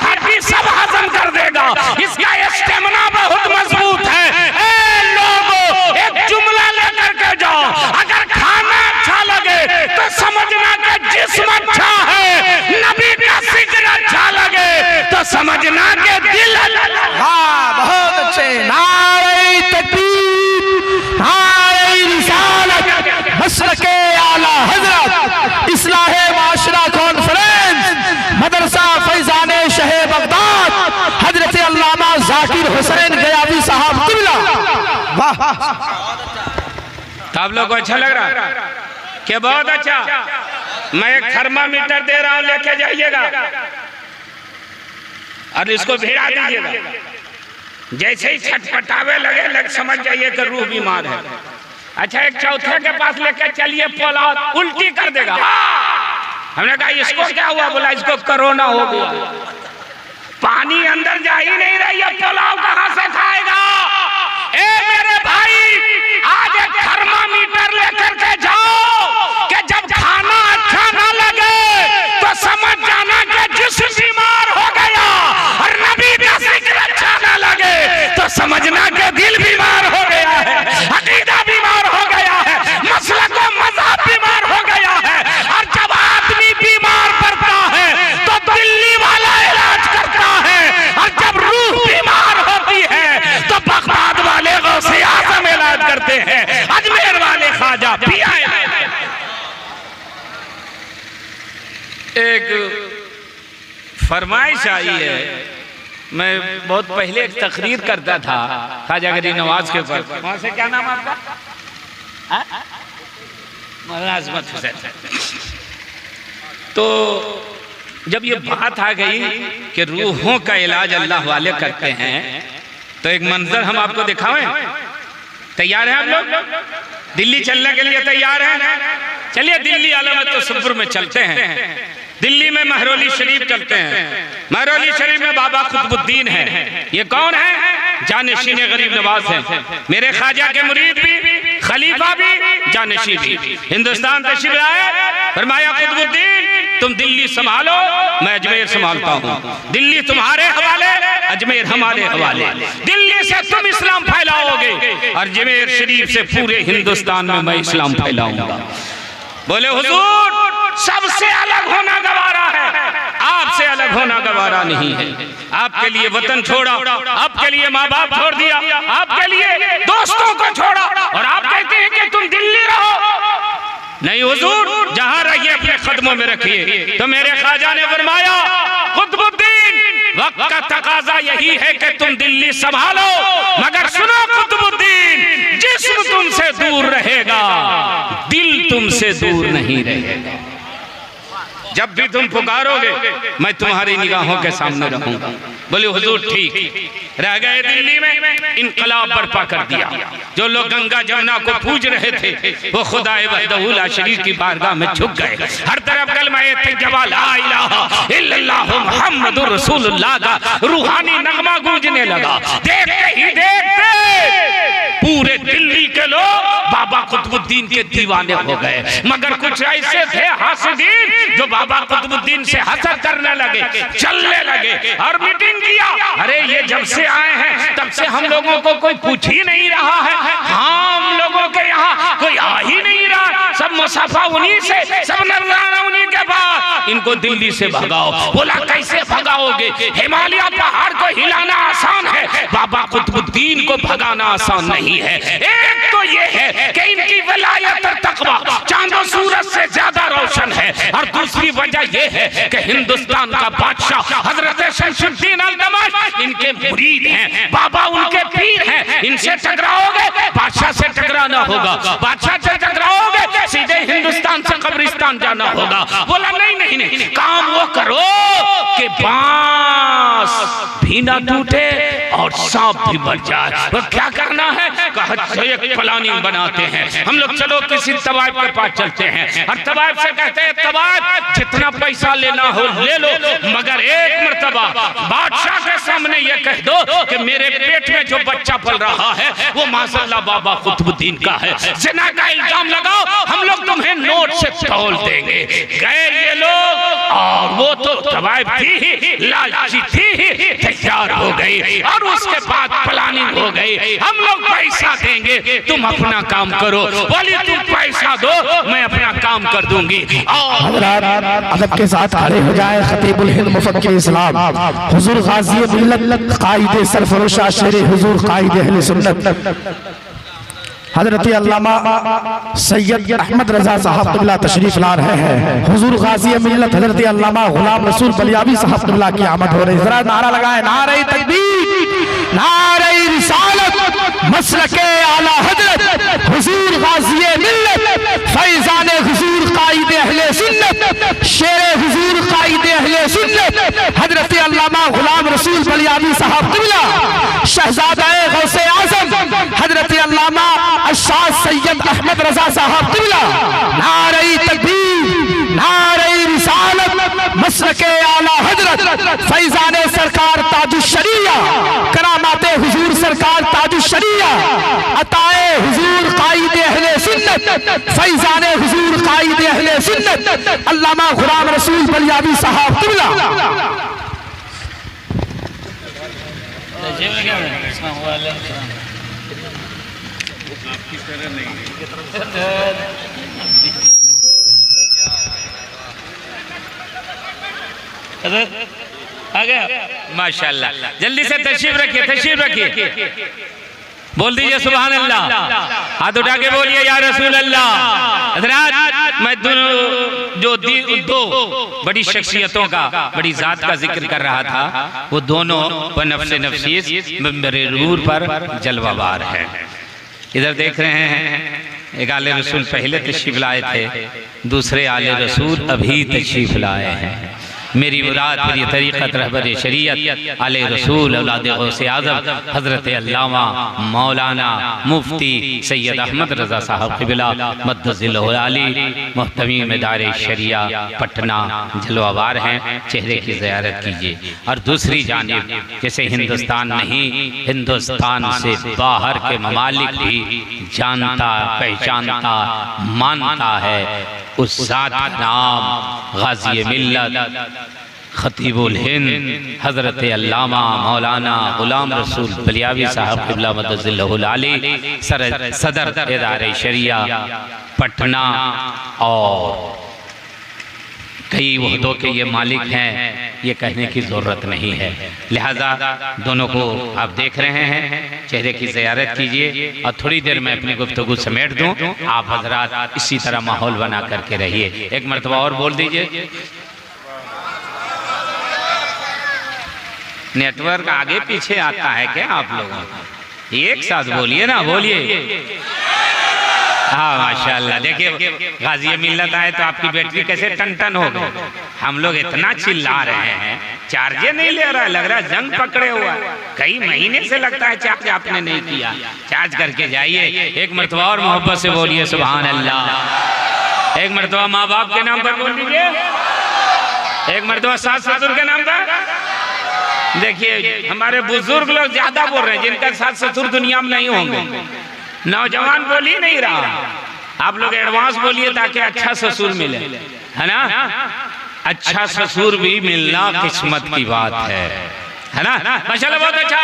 [SPEAKER 1] तो आप लोग को अच्छा लग रहा है कि बहुत अच्छा? मैं एक थर्मामीटर दे रहा हूं, लेके जाइएगा और इसको भिड़ा दीजिएगा। जैसे ही छटपटावे लगे समझ जाइए कि रूह बीमार है। अच्छा, एक चौथे के पास लेके चलिए, पोलाद उल्टी कर देगा। हमने कहा इसको क्या हुआ? बोला इसको कोरोना हो गया। पानी अंदर जा ही नहीं रही है, पुलाव कहां से खाएगा? ए मेरे भाई, आज एक थर्मामीटर लेकर के जाओ कि जब खाना अच्छा ना लगे तो समझ जाना कि जिस्म बीमार हो गया, और नबी का जिक्र अच्छा ना लगे तो समझना कि दिल बीमार हो गया है, अकीदा बीमार हो गया है, मसलक व मज़हब बीमार हो गया है। और जब आदमी बीमार पड़ता है तो दिल्ली वाला इलाज करता है, और जब रूह बीमार होती है तो बगदाद वाले गौसे आज़म इलाज करते हैं, अजमेर वाले ख्वाजा पिया। एक फरमाइश आई है, मैं बहुत पहले एक तकरीर करता था ख्वाजा गरीब नवाज के ऊपर। वहां से क्या नाम आपका? मौलाना अजमत हुसैन। तो जब ये बात आ गई कि रूहों का इलाज अल्लाह वाले करते हैं, तो एक मंजर हम आपको दिखाएं। तैयार हैं आप लोग? दिल्ली चलने के लिए तैयार हैं? चलिए दिल्ली अलामत तो सुपुर में चलते हैं। दिल्ली में महरौली शरीफ चलते हैं। महरौली शरीफ में बाबा कुतुबुद्दीन है। ये कौन है? जानशीन गरीब नवाज है। मेरे ख्वाजा के मुरीद भी, खलीफा भी, जानशी भी। हिंदुस्तान तशरीफ लाए, फरमाया कुतुबुद्दीन तुम दिल्ली संभालो, मैं अजमेर संभालता हूँ। दिल्ली तुम्हारे हवाले, अजमेर हमारे हवाले। दिल्ली से तुम इस्लाम फैलाओगे, और अजमेर शरीफ से पूरे हिंदुस्तान में मैं इस्लाम फैलाऊंगा। बोले हुजूर, सबसे अलग होना गवारा है, आपसे अलग होना गवारा नहीं है। आपके लिए वतन छोड़ा, आपके लिए माँ बाप छोड़ दिया, आपके लिए दोस्तों को छोड़ा, और आप कहते हैं कि तुम दिल्ली रहो। नहीं हुजूर, जहां रहिए अपने कदमों में रखिए। तो मेरे ख्वाजा ने फरमाया, कुतुबुद्दीन, वक्त का तकाजा यही है कि तुम दिल्ली संभालो, मगर सुनो कुतुबुद्दीन, जिस्म तुमसे दूर रहेगा, दिल तुमसे दूर नहीं रहेगा। जब भी तुम पुकारोगे मैं तुम्हारी निगाहों के सामने रहूंगा। बोले हुजूर ठीक। रह गए दिल्ली में, इनकलाब बर्पा कर दिया। जो लोग गंगा जमुना को पूज रहे थे वो खुदाए वहदहू ला शरीक की बारगाह में झुक गए। हर तरफ कलमा तैयबा ला इलाहा इल्लल्लाह मुहम्मदुर रसूलुल्लाह का रूहानी नगमा गूंजने लगा। देखते ही देखते पूरे दिल्ली के लोग बाबा कुतुबुद्दीन के दीवाने हो गए। मगर कुछ ऐसे थे हासिदीन जो बाबा कुतुबुद्दीन से हसद करने लगे, चलने लगे और मीटिंग किया। अरे ये जब से आए हैं तब से हम लोगों को कोई पूछ ही नहीं रहा है। हाँ, हम लोगों के यहाँ कोई आ ही नहीं रहा, सब मुसाफा उन्हीं से, सब नजराना उन्हीं के पास। इनको दिल्ली से भगाओ। बोला कैसे भगाओगे? हिमालय पहाड़ को हिलाना आसान है, बाबा कुतुबुद्दीन को भगाना आसान नहीं है। एक तो ये है कि इनकी वलायत और तकवा चांदो सूरज से ज्यादा रोशन है, और दूसरी वजह यह है कि हिंदुस्तान का बादशाह हजरत शमशुद्दीन अल-दमश्क इनके मुरीद हैं, बाबा उनके पीर हैं। इनसे टकराओगे बादशाह से टकराना होगा, बादशाह से टकराओगे सीधे हिंदुस्तान से कब्रिस्तान जाना होगा। बोला नहीं नहीं नहीं, काम वो करो कि बांस भी ना टूटे और सांप भी मर जाए। वो क्या करना है? कहा एक प्लानिंग बनाते हैं हम लोग, चलो किसी तवाइफ के पास चलते हैं, और तवाइफ से कहते हैं तवाइफ जितना पैसा लेना हो ले लो, मगर एक मर्तबा बादशाह के सामने ये कह दो कि मेरे पेट में जो बच्चा पल रहा है वो माशाअल्लाह बाबा कुतुबुद्दीन का है। जिना का इल्जाम लगाओ, हम लोग तुम्हें नोट से तौल देंगे। गए ये लोग, और वो तो तवाइफ थी ही, लालची थी ही, तैयार हो गई, और उसके बाद प्लानिंग हो गई। हम लोग पैसा देंगे, तुम अपना काम करो। बोली तुम पैसा दो, मैं अपना काम कर दूंगी।
[SPEAKER 2] अदब के साथ खड़े हो जाए खतीबुल हिंद मुफक्किर इस्लाम हुजूर गाज़ी मिल्लत कायदे सरफरोश शेर हुजूर कायदे अहले सुन्नत हजरत अल्लामा सैयद अहमद रजा साहब क़िबला तशरीफ ला रहे हैं। हुजूर गाज़ी मिल्लत हजरत अल्लामा गुलाम रसूल बलियावी साहब क़िबला की आमद हो रही। जरा नारा लगाए, नारे तकबीर, नारे रिसालत मसलके आला हजरत हुजूर गाज़ी मिल्लत फैज़ान हुजूर कायदे अहले सुन्नत शेर हुजूर कायदे अहले सुन्नत हजरत अल्लामा गुलाम रसूल बलियावी साहब क़िबला शहज़ादा गौसे आज़म हजरत अल्लामा अशाद सैयद अहमद रजा साहब क़िबला नारे तकबीर नारे रिसालत मसलके आला हजरत फैज़ान सरकार ताजुश शरिया करामाते हुजूर सरकार ताजुश शरिया अताए हुजूर कायदे अहले सुन्नत फैज़ान हुजूर कायदे अहले सुन्नत अल्लामा गुलाम रसूल बलियावी साहब क़िबला
[SPEAKER 1] आ गया माशाल्लाह। जल्दी से तशरीफ रखिए, तशरीफ रखिए। बोल दीजिए सुभान अल्लाह, हाथ उठा के बोलिए या रसूल अल्लाह। हज़रात मैं दो बड़ी शख्सियतों का, बड़ी जात का जिक्र कर रहा था। वो दोनों नफ्से नफसीस मेरे रूर पर जलवाबार है। इधर देख रहे हैं एक आले रसूल पहले तशरीफ लाए थे, दूसरे आले रसूल अभी तशरीफ लाए हैं। मेरी मुराद मेरी तरीक़त रहबर शरीयत आले रसूल औलाद गौसे आज़म हज़रत अल्लामा मौलाना मुफ्ती सैयद अहमद रज़ा साहब क़िबला मद्दज़िल्लहु आली मुहतमी दारे शरिया पटना जलवाबार हैं। चेहरे की ज़ियारत कीजिए। और दूसरी जानिब जैसे हिंदुस्तान नहीं, हिंदुस्तान से बाहर के ममालिक भी जानता, पहचानता, मानता है उस ज़ात का नाम गाज़ी मिल्लत खतीबुल हिंद हज़रत अल्लामा मौलाना गुलाम रसूल बलियावी साहब क़िबला मद्दज़िल्लहु आली सदर इदारे शरिया पटना और कई वहदों के ये मालिक हैं, ये कहने की ज़रूरत नहीं है। लिहाजा दोनों को आप देख रहे हैं, चेहरे की ज़ियारत कीजिए। और थोड़ी देर में अपनी गुफ्तगू समेट दूं, आप हजरात इसी तरह माहौल बना करके रहिए। एक मरतबा और बोल दीजिए। नेटवर्क आगे पीछे आता है क्या आप लोगों को? एक साथ बोलिए ना, बोलिए। हाँ माशाल्लाह। देखिए गाज़ी मिल्लत आए तो आपकी बैटरी कैसे टन टन हो गई। हम लोग इतना चिल्ला रहे हैं, चार्जे नहीं ले रहा है, लग रहा है जंग पकड़े हुआ। कई महीने से लगता है चार्ज आपने नहीं किया, चार्ज करके जाइए। एक मरतबा और मोहब्बत से बोलिए सुभान अल्लाह। एक मरतबा माँ बाप के नाम पर बोल दीजिए, एक मरतबा सास ससुर के नाम पर। देखिए हमारे बुजुर्ग लोग ज्यादा बोल रहे हैं, जिनका सास ससुर दुनिया में नहीं होंगे। नौजवान बोल ही नहीं रहा, आप लोग एडवांस बोलिए ताकि अच्छा ससुर मिले, है ना। अच्छा ससुर भी मिलना किस्मत की बात है ना। माशाल्लाह बहुत अच्छा।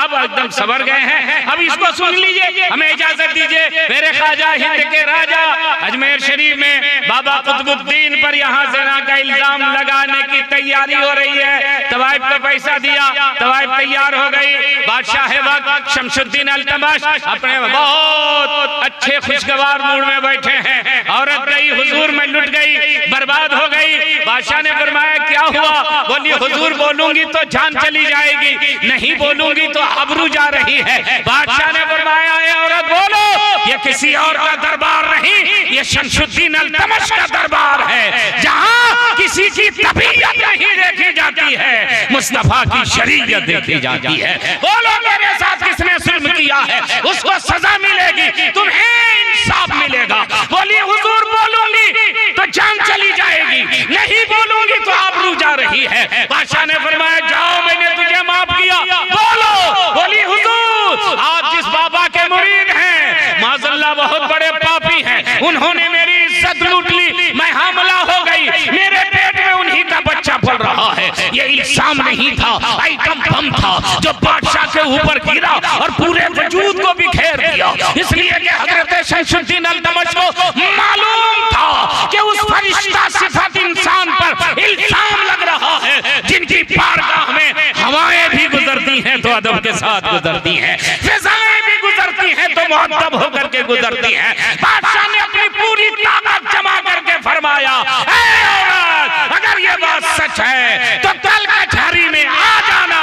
[SPEAKER 1] अब एकदम सबर गए हैं। अब इसको सुन लीजिए, हमें इजाजत दीजिए। मेरे ख्वाजा हिंद के राजा अजमेर शरीफ में बाबा कुतुबुद्दीन पर यहाँ ज़िना का इल्जाम लगाने की तैयारी हो रही है। तवाइफ को पैसा दिया, तवाइफ तैयार हो गई। बादशाह वक्त शमशुद्दीन अल्तमश अपने बहुत अच्छे खुशगवार मूड में बैठे हैं। औरत गई हुजूर में लुट गई, बर्बाद हो गई। बादशाह ने फरमाया क्या हुआ? बोली हुजूर बोलूंगी तो जान चली जाएगी, नहीं बोलूंगी तो आबरू जा रही है। बादशाह ने फरमाया ए औरत बोलो, ये किसी और का दरबार नहीं, ये शमशुद्दीन अल्तमश का दरबार है, जहां किसी की तबीयत नहीं देखी जाती है, मुस्तफा की शरीयत देखी जाती है। बोलो मेरे साथ किसने जुल्म किया है, उसको सजा मिलेगी, तुम्हें इंसाफ मिलेगा। बोली हुजूर बोलूंगी तो जान चली जाएगी, नहीं बोलूंगी तो आबरू जा रही है। बादशाह ने फरमाया जाओ मैंने तुझे माफ किया, बोलो। बोली हुजूर आप जिस बाबा के मुरीद हैं माज़अल्लाह बहुत बड़े पापी हैं, उन्होंने मेरी इज्जत लूट ली, मैं हमला हो गई, मेरे पेट में उन्हीं का बच्चा पल रहा है। ये इल्जाम नहीं था, आइटम बम था जो बादशाह के ऊपर गिरा और पूरे वजूद को बिखेर दिया। इसलिए कि हजरत शमशुद्दीन अल्तमश को मालूम था कि उस फरिश्ता सिफत इंसान पर इल्जाम लग रहा है, जिनकी बारगाह में हवाएं भी गुजरती हैं तो अदब के साथ गुजरती हैं, फिजाएं भी गुजरती हैं तो मुअद्दब होकर के गुजरती हैं। बादशाह ने अपनी पूरी ताकत जमा करके फरमाया ऐ औरत, अगर ये बात सच है तो कल कचहरी में आ जाना,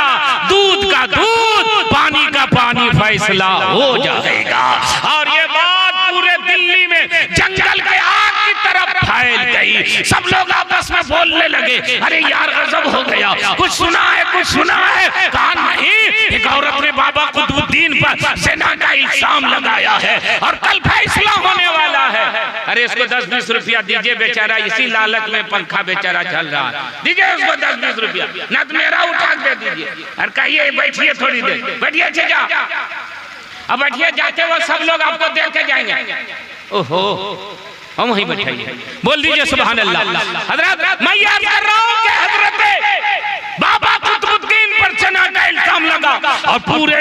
[SPEAKER 1] दूध का दूध पानी फैसला हो जाएगा। और ये बात पूरे दिल्ली में जंगल के आग की तरफ फैल गई। सब लोग आपस में बोलने लगे, अरे यार गजब हो गया, कुछ सुना है, कुछ सुना है। कहा नहीं, एक औरत ने बाबा कुतुबुद्दीन पर ज़िना का इल्जाम लगाया है और कल फैसला होने वाला है। अरे इसको 10-20 रुपया दीजिए, बेचारा इसी लालच में पंखा बेचारा चल रहा है, दीजिए उसको 10-20 रुपया, ना तो मेरा उठा दे दीजिए और कहिए बैठिए थोड़ी देर, बैठिए चाचा, अब बैठिए, जाते वो सब लोग आपको देख के जाएंगे। ओहो, हम वहीं बैठे, बोल दीजिए सुभान अल्लाह। हजरत मैं याद कर रहा हूँ कि हजरत बाबा कुतुबुद्दीन पर ज़िना का इल्जाम लगा और पूरे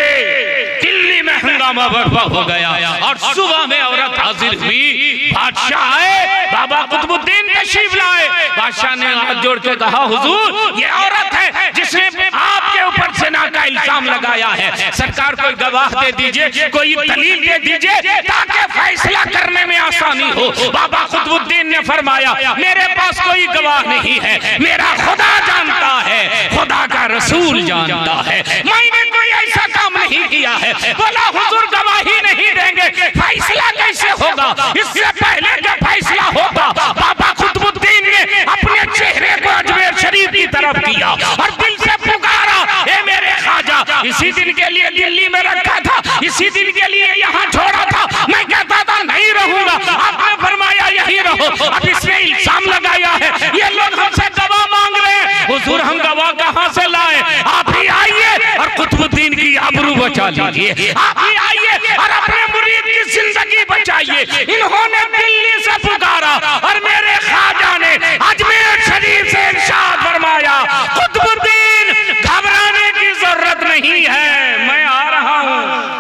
[SPEAKER 1] दिल्ली में हंगामा बर्पा हो गया। और सुबह में औरत हाजिर हुई, बादशाह आए, बाबा कुतुबुद्दीन तशरीफ लाए। बादशाह ने हाथ जोड़ के कहा, हुजूर ये औरत है जिसने आपके ऊपर ज़िना का इल्जाम लगाया है, सरकार कोई गवाह दे दीजिए, कोई दलील दे दीजिए ताकि फैसला करने में आसानी हो। बाबा कुतुबुद्दीन ने फरमाया, मेरे पास कोई गवाह नहीं है, मेरा खुदा जानता है, खुदा का रसूल जानता है, मैंने कोई ऐसा काम नहीं किया है। बोला हुजूर गवाही नहीं देंगे, फैसला कैसे होगा? इससे पहले जब फैसला होगा, बाबा कुतुबुद्दीन ने अपने चेहरे को अजमेर शरीफ की तरफ किया और दिल से पुकारा, ए मेरे ख्वाजा, इसी दिन के लिए दिल्ली में रखा था, इसी दिन के लिए यहाँ छोड़ा था, मैं कहता था नहीं रहूंगा, आपने फरमाया यही रहो। अब इसने इल्जाम लगाया है, ये लोग हमसे गवाह मांग रहे हैं, हुजूर हम गवाह कहाँ से लाए? आप ही आइए और कुतुबुद्दीन की आबरू बचा लीजिए, आप ही आइए और अपने मुरीद की जिंदगी बचाइए। इन्होंने दिल्ली से पुकारा और मेरे ख्वाजा ने अजमेर शरीफ से इरशाद फरमाया, कुतुबुद्दीन घबराने की जरूरत नहीं है, मैं आ रहा हूँ।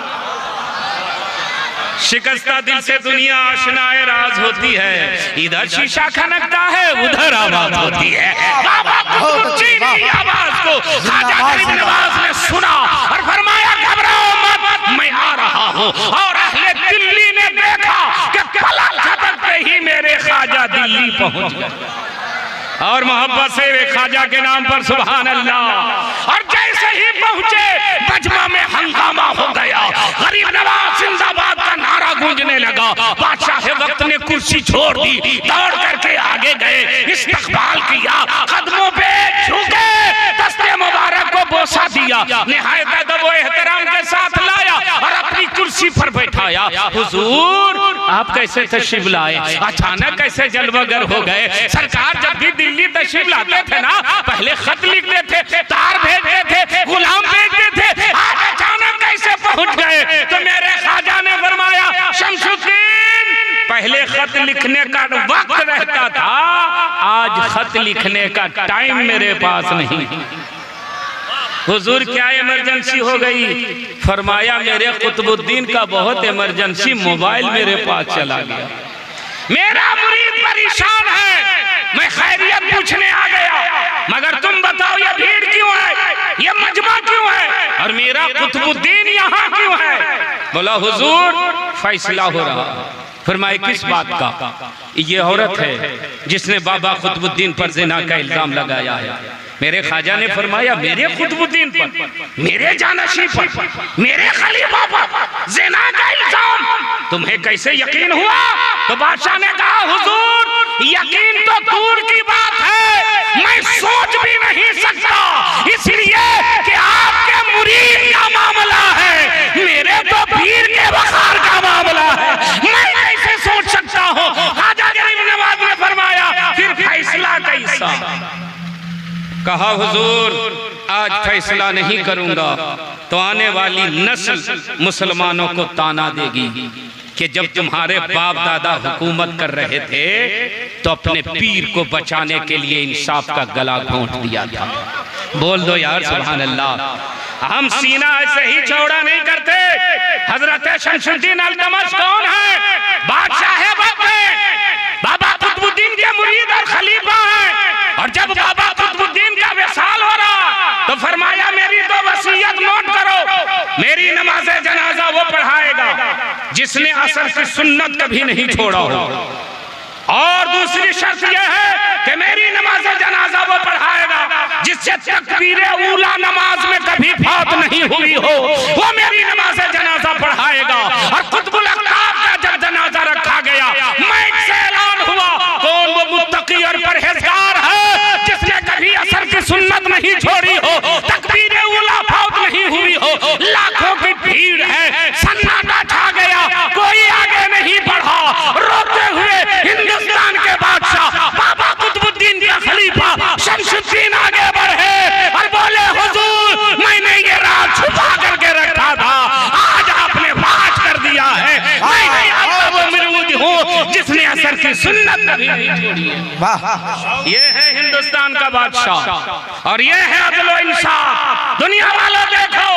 [SPEAKER 1] शिकस्ता दिल से दुनिया आशनाए राज होती है, इधर शीशा खनकता है, उधर आवाज होती है। बाबा कुतुबुद्दीन की आवाज को ख्वाजा गरीब नवाज ने सुना और फरमाया, घबराओ मत, मैं आ रहा हूँ। और अहले दिल्ली ने देखा कि पलक झपकते ही मेरे ख्वाजा दिल्ली पहुंच गए और मोहब्बत से वे ख्वाजा के नाम पर सुभान अल्लाह। और जैसे ही पहुंचे बजमा में हंगामा हो गया, गरीब नवाज जिंदाबाद का नारा गूंजने लगा। बादशाह वक्त ने कुर्सी छोड़ दी, दौड़ करके आगे गए, इस्तकबाल किया, कदमों पे झुके, दस्ते मुबारक को बोसा दिया, निहायत अदब व एहतराम के साथ लाया और अपनी कुर्सी पर बैठाया। हुजूर आप कैसे तशरीफ लाए, अचानक कैसे जलवागर हो गए? सरकार जब भी दिल्ली तशरीफ लाते थे ना, पहले खत लिखते थे, तार भेजते थे, गुलाम भेजते थे, आज अचानक कैसे पहुंच गए? तो मेरे ख्वाजा ने फरमाया, शमसुद्दीन पहले खत लिखने का वक्त रहता था, आज खत लिखने का टाइम मेरे पास नहीं। हुजूर क्या इमरजेंसी हो गई? फरमाया मेरे कुतुबुद्दीन का बहुत इमरजेंसी, मोबाइल मेरे पास चला गया, मेरा मुरीद परेशान है, मैं खैरियत पूछने आ गया, मगर तुम बताओ ये भीड़ क्यों है, ये मजमा क्यों है और मेरा कुतुबुद्दीन यहाँ क्यों है? बोला हुजूर फैसला हो रहा। फरमाए किस बात का? ये औरत है जिसने बाबा कुतुबुद्दीन पर ज़िना का इल्जाम लगाया है। मेरे ख्वाजा ने फरमाया, मेरे कुतुबुद्दीन पर, मेरे जानशी पर, मेरे खलीफा पर ज़िना का इल्जाम, तुम्हें कैसे यकीन हुआ? तो बादशाह ने कहा, हुजूर यकीन तो दूर की बात है, मैं सोच भी नहीं सकता, इसलिए कि आपके मुरीद का मामला है, मेरे तो पीर के वकार का मामला है, मैं कैसे सोच सकता हूँ? ख्वाजा गरीब नवाज ने फरमाया, फिर फैसला कैसा? कहा हुजूर आज फैसला नहीं करूंगा तो आने वाली नस्ल मुसलमानों को ताना देगी कि जब तुम्हारे बाप दादा हुकूमत कर रहे थे तो अपने पीर को बचाने के लिए इंसाफ का गला घोंट दिया था। बोल दो यार सुभान अल्लाह। हम सीना ऐसे ही चौड़ा नहीं करते। हजरत शमसुद्दीन अल-तमश कौन है? बादशाह वक्त है, बाबा कुतुबुद्दीन के मुरीद और खलीफा हैं। और जब बाबा कुतुबुद्दीन का विसाल हो रहा तो फरमाया मेरी तो वसीयत नोट करो, मेरी नमाज़े जनाजा वो पढ़ाएगा जिसने असर की सुन्नत कभी नहीं छोड़ा हो, और दूसरी शर्त यह है कि मेरी नमाज़े जनाजा वो पढ़ाएगा जिससे तकबीरे ऊला नमाज में कभी फौत नहीं हुई हो, वो मेरी नमाज जनाजा पढ़ाएगा। और कुतुबुल अक़ताब का जब जनाजा रखा गया, माइक से ऐलान हुआ, कौन वो मुत्तकी और परहेजगार है जिसने कभी असर की सुन्नत नहीं छोड़ी हो, तकबीरे ऊला फौत नहीं हुई हो। लाखों की भीड़ है, सन्नाटा छा गया, कोई आगे नहीं बढ़ा। रोते हुए हिंदुस्तान के बादशाह बाबा कुतुबुद्दीन के खलीफा शमसुद्दीन आगे बढ़े और बोले, हुजूर मैंने ये राज छुपा करके रखा था, आज आपने फाश कर दिया है। मैं आपका वो मरूद हूँ जिसने असर की सुन्नत नहीं छोड़ी है। ये है हिंदुस्तान का बादशाह और ये है अदल व इंसाफ। दुनिया वालों देखो,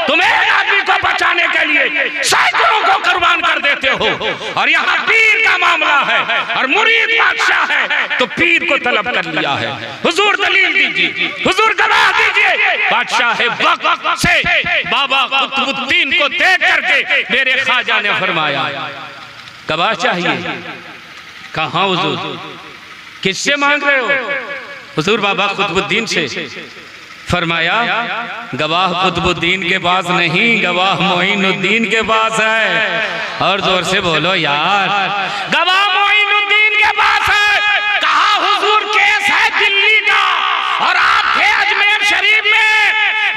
[SPEAKER 1] तुम एक आदमी को बचाने के लिए सैकड़ों को कुर्बान कर देते हो, और यहाँ पीर का मामला है और मुरीद बादशाह है तो पीर को तलब कर लिया है। हुजूर दलील दीजिए, हुजूर गवाह दीजिए। बादशाह वक्त से बाबा कुतुबुद्दीन को देख करके मेरे ख्वाजा ने फरमाया, गवाह चाहिए। कहाँ हुजूर, किससे मांग रहे हो? हुजूर बाबा कुतुबुद्दीन से। फरमाया, गवाह कुतुबुद्दीन के पास नहीं, गवाह मोइनुद्दीन के पास है। और जोर से बोलो यार, गवाह मोइनुद्दीन के पास है। कहा हुजूर केस है दिल्ली का और आप थे अजमेर शरीफ में,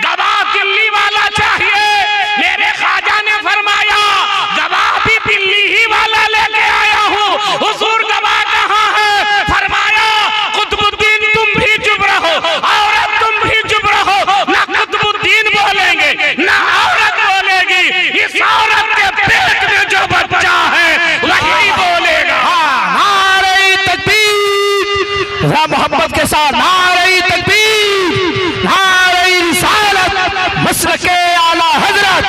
[SPEAKER 1] गवाह दिल्ली वाला चाहिए। मेरे ख्वाजा ने फरमाया, गवाह भी दिल्ली ही वाला लेके आया हूँ। हुजूर गवाह कहाँ है? फरमाया, कुतुबुद्दीन तुम भी चुप रहो, औरत तुम भी चुप रहो, ना कुतुबुद्दीन बोलेंगे ना औरत बोलेगी। इस औरत के पेट में जो बच्चा है वही बोलेगा।
[SPEAKER 2] नारे तकबीर, मोहब्बत के साथ नारे तकबीर, नारे रिसालत, मसलके आला हजरत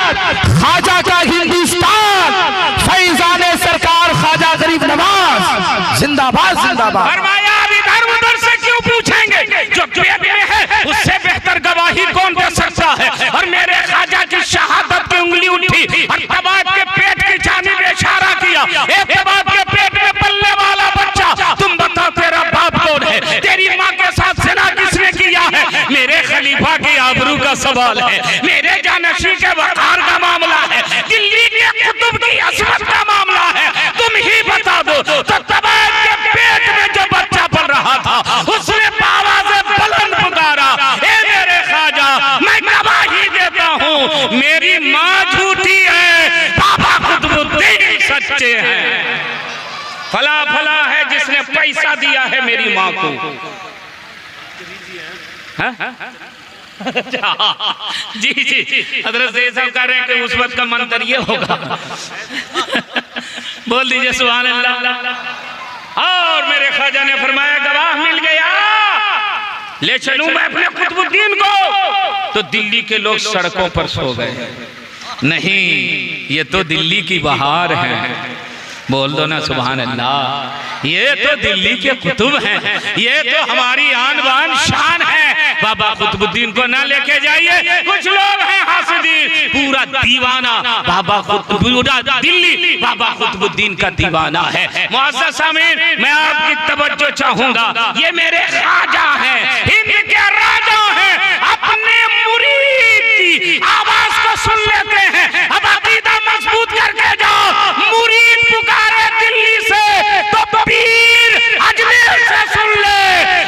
[SPEAKER 2] ख्वाजा का हिंदुस्तान, फैजाने सरकार ख्वाजा गरीब नवाज जिंदाबाद जिंदाबाद।
[SPEAKER 1] फरमाया, अब इधर उधर से क्यों पूछेंगे, जो पेट में है उससे बेहतर गवाही कौन दे सकता है। और मेरे ख्वाजा की शहादत की उंगली उठी और तबाब के पेट की जानिब इशारा किया। एक तबाब के पेट में पलने वाला बच्चा, तुम बताओ तेरा बाप कौन है, तेरी माँ के साथ जिना किसने किया है? मेरे खलीफा की आबरू का सवाल है, मेरे जानशी के वकार का मामला है, दिल्ली के कुतुब की असमत का मामला है, तुम ही बता दो। तो तबाब के पेट में जो बच्चा पल रहा था उसने आवाज़ बुलंद पुकारा, ए मेरे ख्वाजा, मैं गवाही देता हूँ, मेरी माँ झूठी है, बाबा कुतुबुद्दीन सच्चे हैं। फला फला है जिसने पैसा दिया है मेरी माँ को। जी जी, हजरत साहब कह रहे हैं कि उस वक्त का मंत्र ये होगा। बोल दीजिए सुभान अल्लाह। और मेरे ख्वाजा ने फरमाया, गवाह मिल गया, ले चलूं मैं अपने कुतुबुद्दीन को। तो दिल्ली के लोग सड़कों पर सो गए। नहीं, ये तो दिल्ली की बहार है। बोल दो ना सुभान अल्लाह। ये तो दिल्ली के कुतुब हैं, ये तो हमारी आन बान शान है। बाबा कुतुबुद्दीन को ना लेके जाइए, कुछ लोग हैं हासिदीन, पूरा दीवाना बाबा पूरा दिल्ली बाबा कुतुबुद्दीन का दीवाना है। मुअज़्ज़ज़ सामीन, मैं आपकी तवज्जो चाहूंगा, ये मेरे ख्वाजा हैं, हिंद के राजा हैं, अपने मुरीद की आवाज को सुन लेते हैं। अब अकीदा मजबूत करके जाओ, मुरीद पुकारे दिल्ली से तो पीर अजमेर से सुन ले,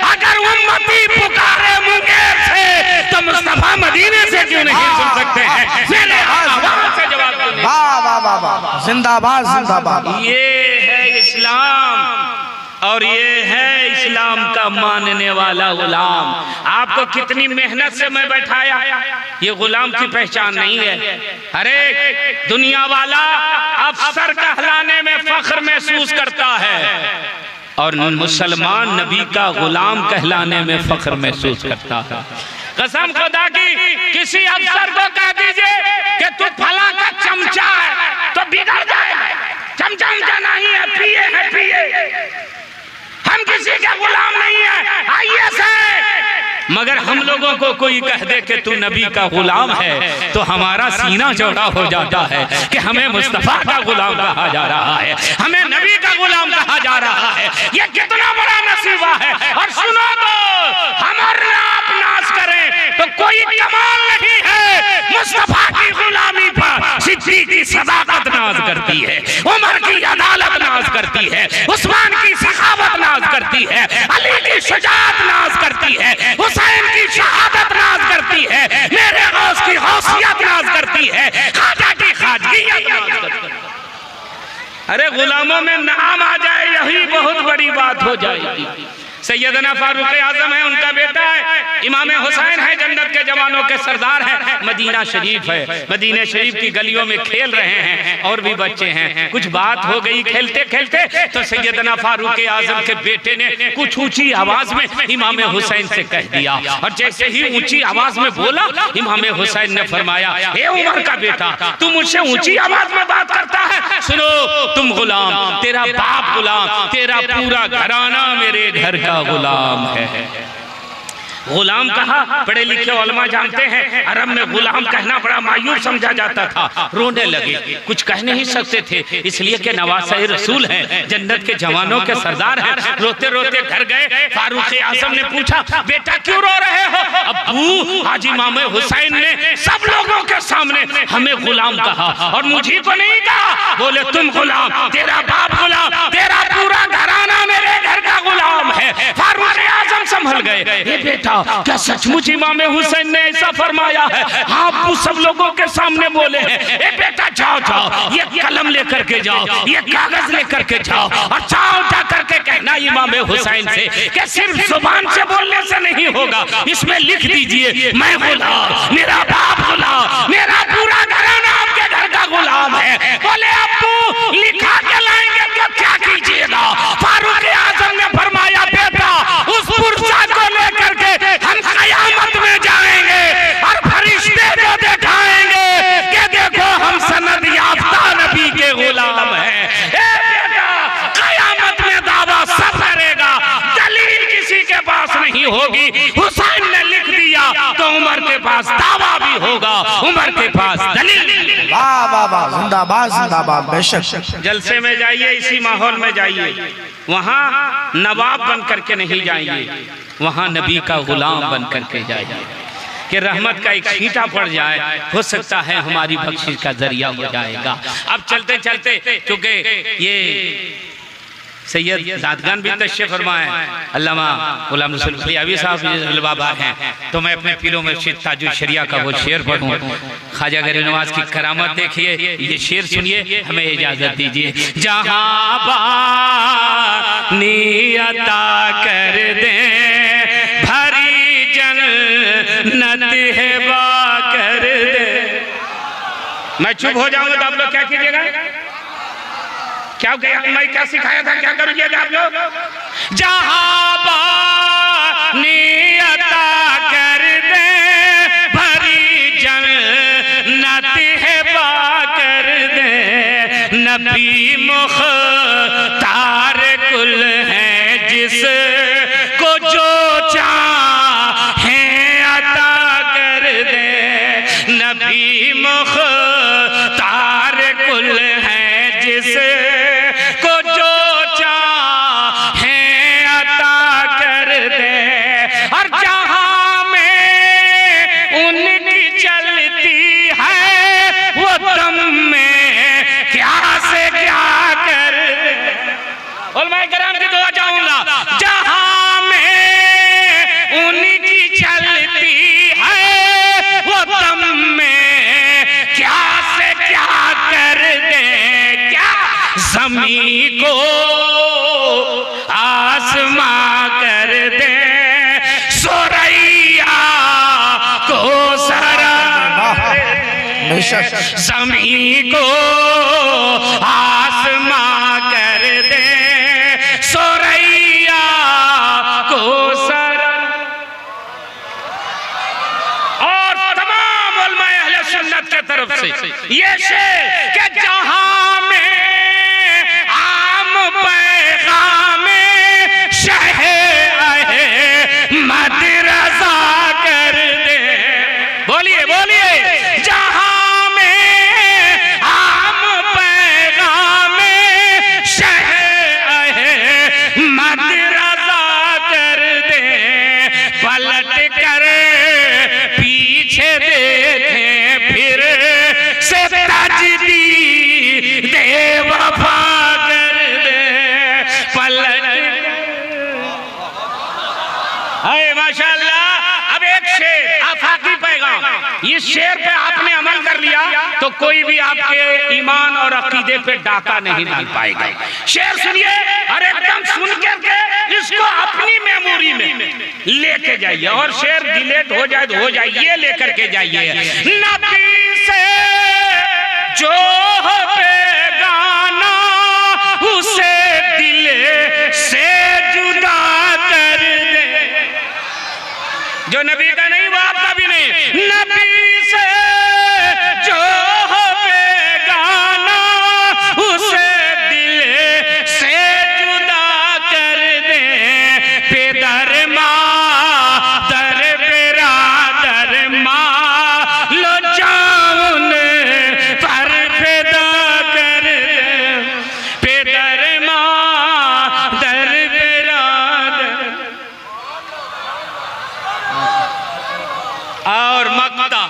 [SPEAKER 1] अगर उम्मती पुकारे मुंगेर से तो मुस्तफा मदीने से क्यों नहीं सुन सकते हैं? मैंने आवाज से जवाब देने।
[SPEAKER 2] वाह वाह वाह वाह, जिंदाबाद जिंदाबाद।
[SPEAKER 1] ये है इस्लाम और ये है इस्लाम का मानने वाला गुलाम। आपको कितनी मेहनत से मैं बैठाया, ये गुलाम की पहचान नहीं है। अरे दुनिया वाला अफसर कहलाने में फख्र महसूस करता है और मुसलमान नबी का गुलाम कहलाने में फख्र महसूस करता है। कसम खुदा की, किसी अफसर को कह दीजिए कि तू फला का चमचा है तो बिगड़ जाएगा। चमचा नहीं है, पिए है पिए। हम किसी के गुलाम नहीं है, आइए से। मगर हम लोगों को कोई कह दे कि तू नबी का गुलाम है तो हमारा सीना चौड़ा हो जाता है कि हमें मुस्तफा का गुलाम कहा जा रहा है, हमें नबी का गुलाम कहा जा रहा है। ये कितना बड़ा नसीबा है। और सुनो तो, हमारा अपना ईमान नहीं है मुस्तफा की गुलामी पर, सिद्दीक की सदाकत नाज करती है, उमर की अदालत नाज करती है, उस्मान की सखावत नाज करती है, अली की शुजाअत नाज करती है, हुसैन की शहादत नाज करती है, मेरे गौस की गौसियत नाज करती है, खाजा की खाजगियत नाज करती है। अरे गुलामों में नाम आ जाए यही बहुत बड़ी बात हो जाएगी। सैयदना फारूक आजम है, उनका बेटा है, इमाम हुसैन है, जन्नत के जवानों के सरदार है, मदीना शरीफ है, मदीना शरीफ की गलियों में खेल रहे हैं और भी बच्चे हैं। कुछ बात हो गई खेलते खेलते तो सैयदना फारूक आजम के बेटे ने कुछ ऊंची आवाज में इमाम हुसैन से कह दिया, और जैसे ही ऊंची आवाज में बोला इमाम हुसैन ने फरमाया, ए उमर का बेटा, तू मुझसे ऊंची आवाज में बात करता है? सुनो, तुम गुलाम, तेरा बाप गुलाम, तेरा पूरा घराना मेरे घर का गुलाम है। गुलाम कहा, पढ़े लिखे उलमा जानते हैं अरब में गुलाम कहना बड़ा मायूस समझा जाता था। रोने लगे, कुछ कह नहीं सकते थे, इसलिए कि नवासे रसूल हैं, जन्नत के जवानों के सरदार हैं। रोते रोते घर गए, फारूक आजम ने पूछा, बेटा क्यों रो रहे हो? अब्बू, आज इमाम हुसैन ने सब लोगों के सामने हमें गुलाम कहा और मुझे को नहीं कहा। बोले, तुम गुलाम, तेरा बाप गुलाम, तेरा पूरा घराना मेरे घर का गुलाम है। फारूक आजम संभल गए, बेटा क्या सचमुच इमाम हुसैन ने ऐसा फरमाया है? हाँ, आप सब लोगों के सामने बोले हैं। ए बेटा, जाओ जाओ, ये कलम लेकर के जाओ, ये कागज लेकर के जाओ और चाव उठा करके कहना इमाम हुसैन से कि सिर्फ जुबान से बोलने से नहीं होगा, इसमें लिख दीजिए, मैं गुलाम, मेरा बाप गुलाम, मेरा पूरा घराना आपके घर का गुलाम है। बोले, अब्बू लिखा के लाएंगे तो क्या कीजिएगा? फारूक आजम ने फरमाया, बेटा उस पुरसा को लेकर के हम कयामत में जाएंगे और फरिश्ते को दिखाएंगे कि देखो हम सनद याफ्ता नबी के गुलाम हैं। कयामत में दावा सब करेगा, दलील किसी के पास नहीं होगी। हुसैन ने लिख दिया तो उमर के पास दावा भी होगा, उमर के पास दलील।
[SPEAKER 2] वाह वाह वाह, जिंदाबाद जिंदाबाद, बेशक।
[SPEAKER 1] जलसे में जाइए, इसी माहौल में जाइए, वहाँ नवाब बन करके नहीं जाइए, वहाँ नबी का गुलाम बन करके जाइए कि रहमत का एक छींटा पड़ जाए, हो सकता है हमारी बख्शिश का जरिया हो जाएगा। अब चलते चलते, क्योंकि ये सैयद दादगान भी तशरीफ फरमाए, अल्लामा गुलाम रसूल खलियावी साहब बाबा हैं, तो मैं अपने पीरों में ताजुल शरिया का वो शेर पढ़ूं। ख्वाजा गरीब नवाज की करामत देखिए, ये शेर सुनिए, हमें इजाजत दीजिए। जहां बानी अता कर दे भरी जन्नत है बा कर दे। मैं चुप हो जाऊंगा तो आप लोग क्या कीजिएगा? क्या मैं क्या सिखाया था, क्या करोगे आप लोग? जहां बानी अता कर दे भरी जन्नत है बा कर दे। नबी मुख्तार कुल है, जिस को जो चाहे अता कर दे। नबी मुख्तार कुल है, जिस ज़मीं को आसमां कर दे, सुरैया को सरा। ज़मीं को आसमां कर दे, सुरैया को सरा। और तमाम उलमाए अहले सुन्नत के तरफ से ये शेर कि जहां इस शेर पे आपने अमल कर लिया तो कोई भी आपके ईमान और अकीदे पे डाका नहीं डाल पाएगा। शेर सुनिए और एकदम सुन करके इसको अपनी मेमोरी में लेके जाइए, और शेर डिलीट हो जाए तो हो जाए, ये लेकर के जाइए। नबी से जो हो बेगाना उसे दिल से जुदा कर दे। जो नबी का नहीं वो आपका भी नहीं। नबी से जो हो बेगाना उसे दिल से जुदा कर दे। पेदर माँ दर बेरादर माँ लो जाऊन पर पैदा कर दे। पेदर माँ दर बेरादर और मक्ता।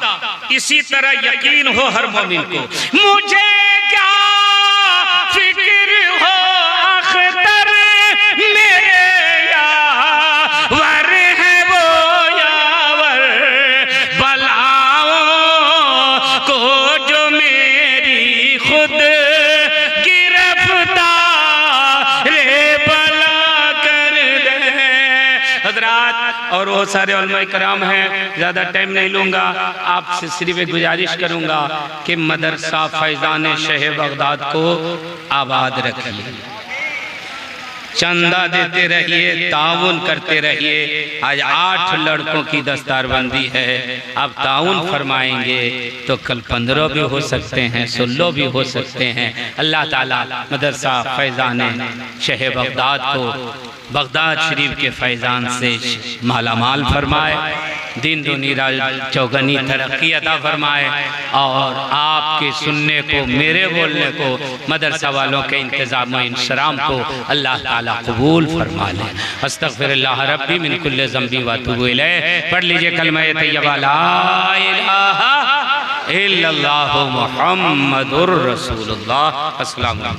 [SPEAKER 1] इसी तरह यकीन हो हर मोमिन को। मुझे क्या फिक्र हो अख्तर मेरे यावर है वो यावर, बलाओं को जो मेरी खुद गिरफ्तार बला कर दे। हजरात और वो सारे उलमा कराम हैं, ज़्यादा टाइम नहीं लूँगा, आपसे सिर्फ एक गुजारिश करूँगा कि मदरसा फैज़ान शह बगदाद को आबाद रखिए, चंदा देते रहिए, ताउन करते रहिए। आज 8 लड़कों की दस्तारबंदी है, अब ताउन फरमाएंगे तो कल 15 भी हो सकते हैं, 16 भी हो सकते हैं। अल्लाह ताला मदरसा फैज़ान शह बगदाद को बगदाद शरीफ के फैज़ान से मालामाल फरमाए, दिन दुनिया चौगनी तरक्की अता फरमाए, और आपके सुनने को, मेरे बोलने को, मदरसा वालों के इंतज़ाम व इंसराम को अल्लाह ताला कबूल फरमा ले। अस्तग़फिरुल्लाह रब्बी मिन कुल्लि ज़ंबी व अतूबु इलैह। पढ़ लीजिए कलमा तैयबा ला इलाहा इल्लल्लाहु मुहम्मदुर रसूलुल्लाह। अस्सलाम वालेकुम।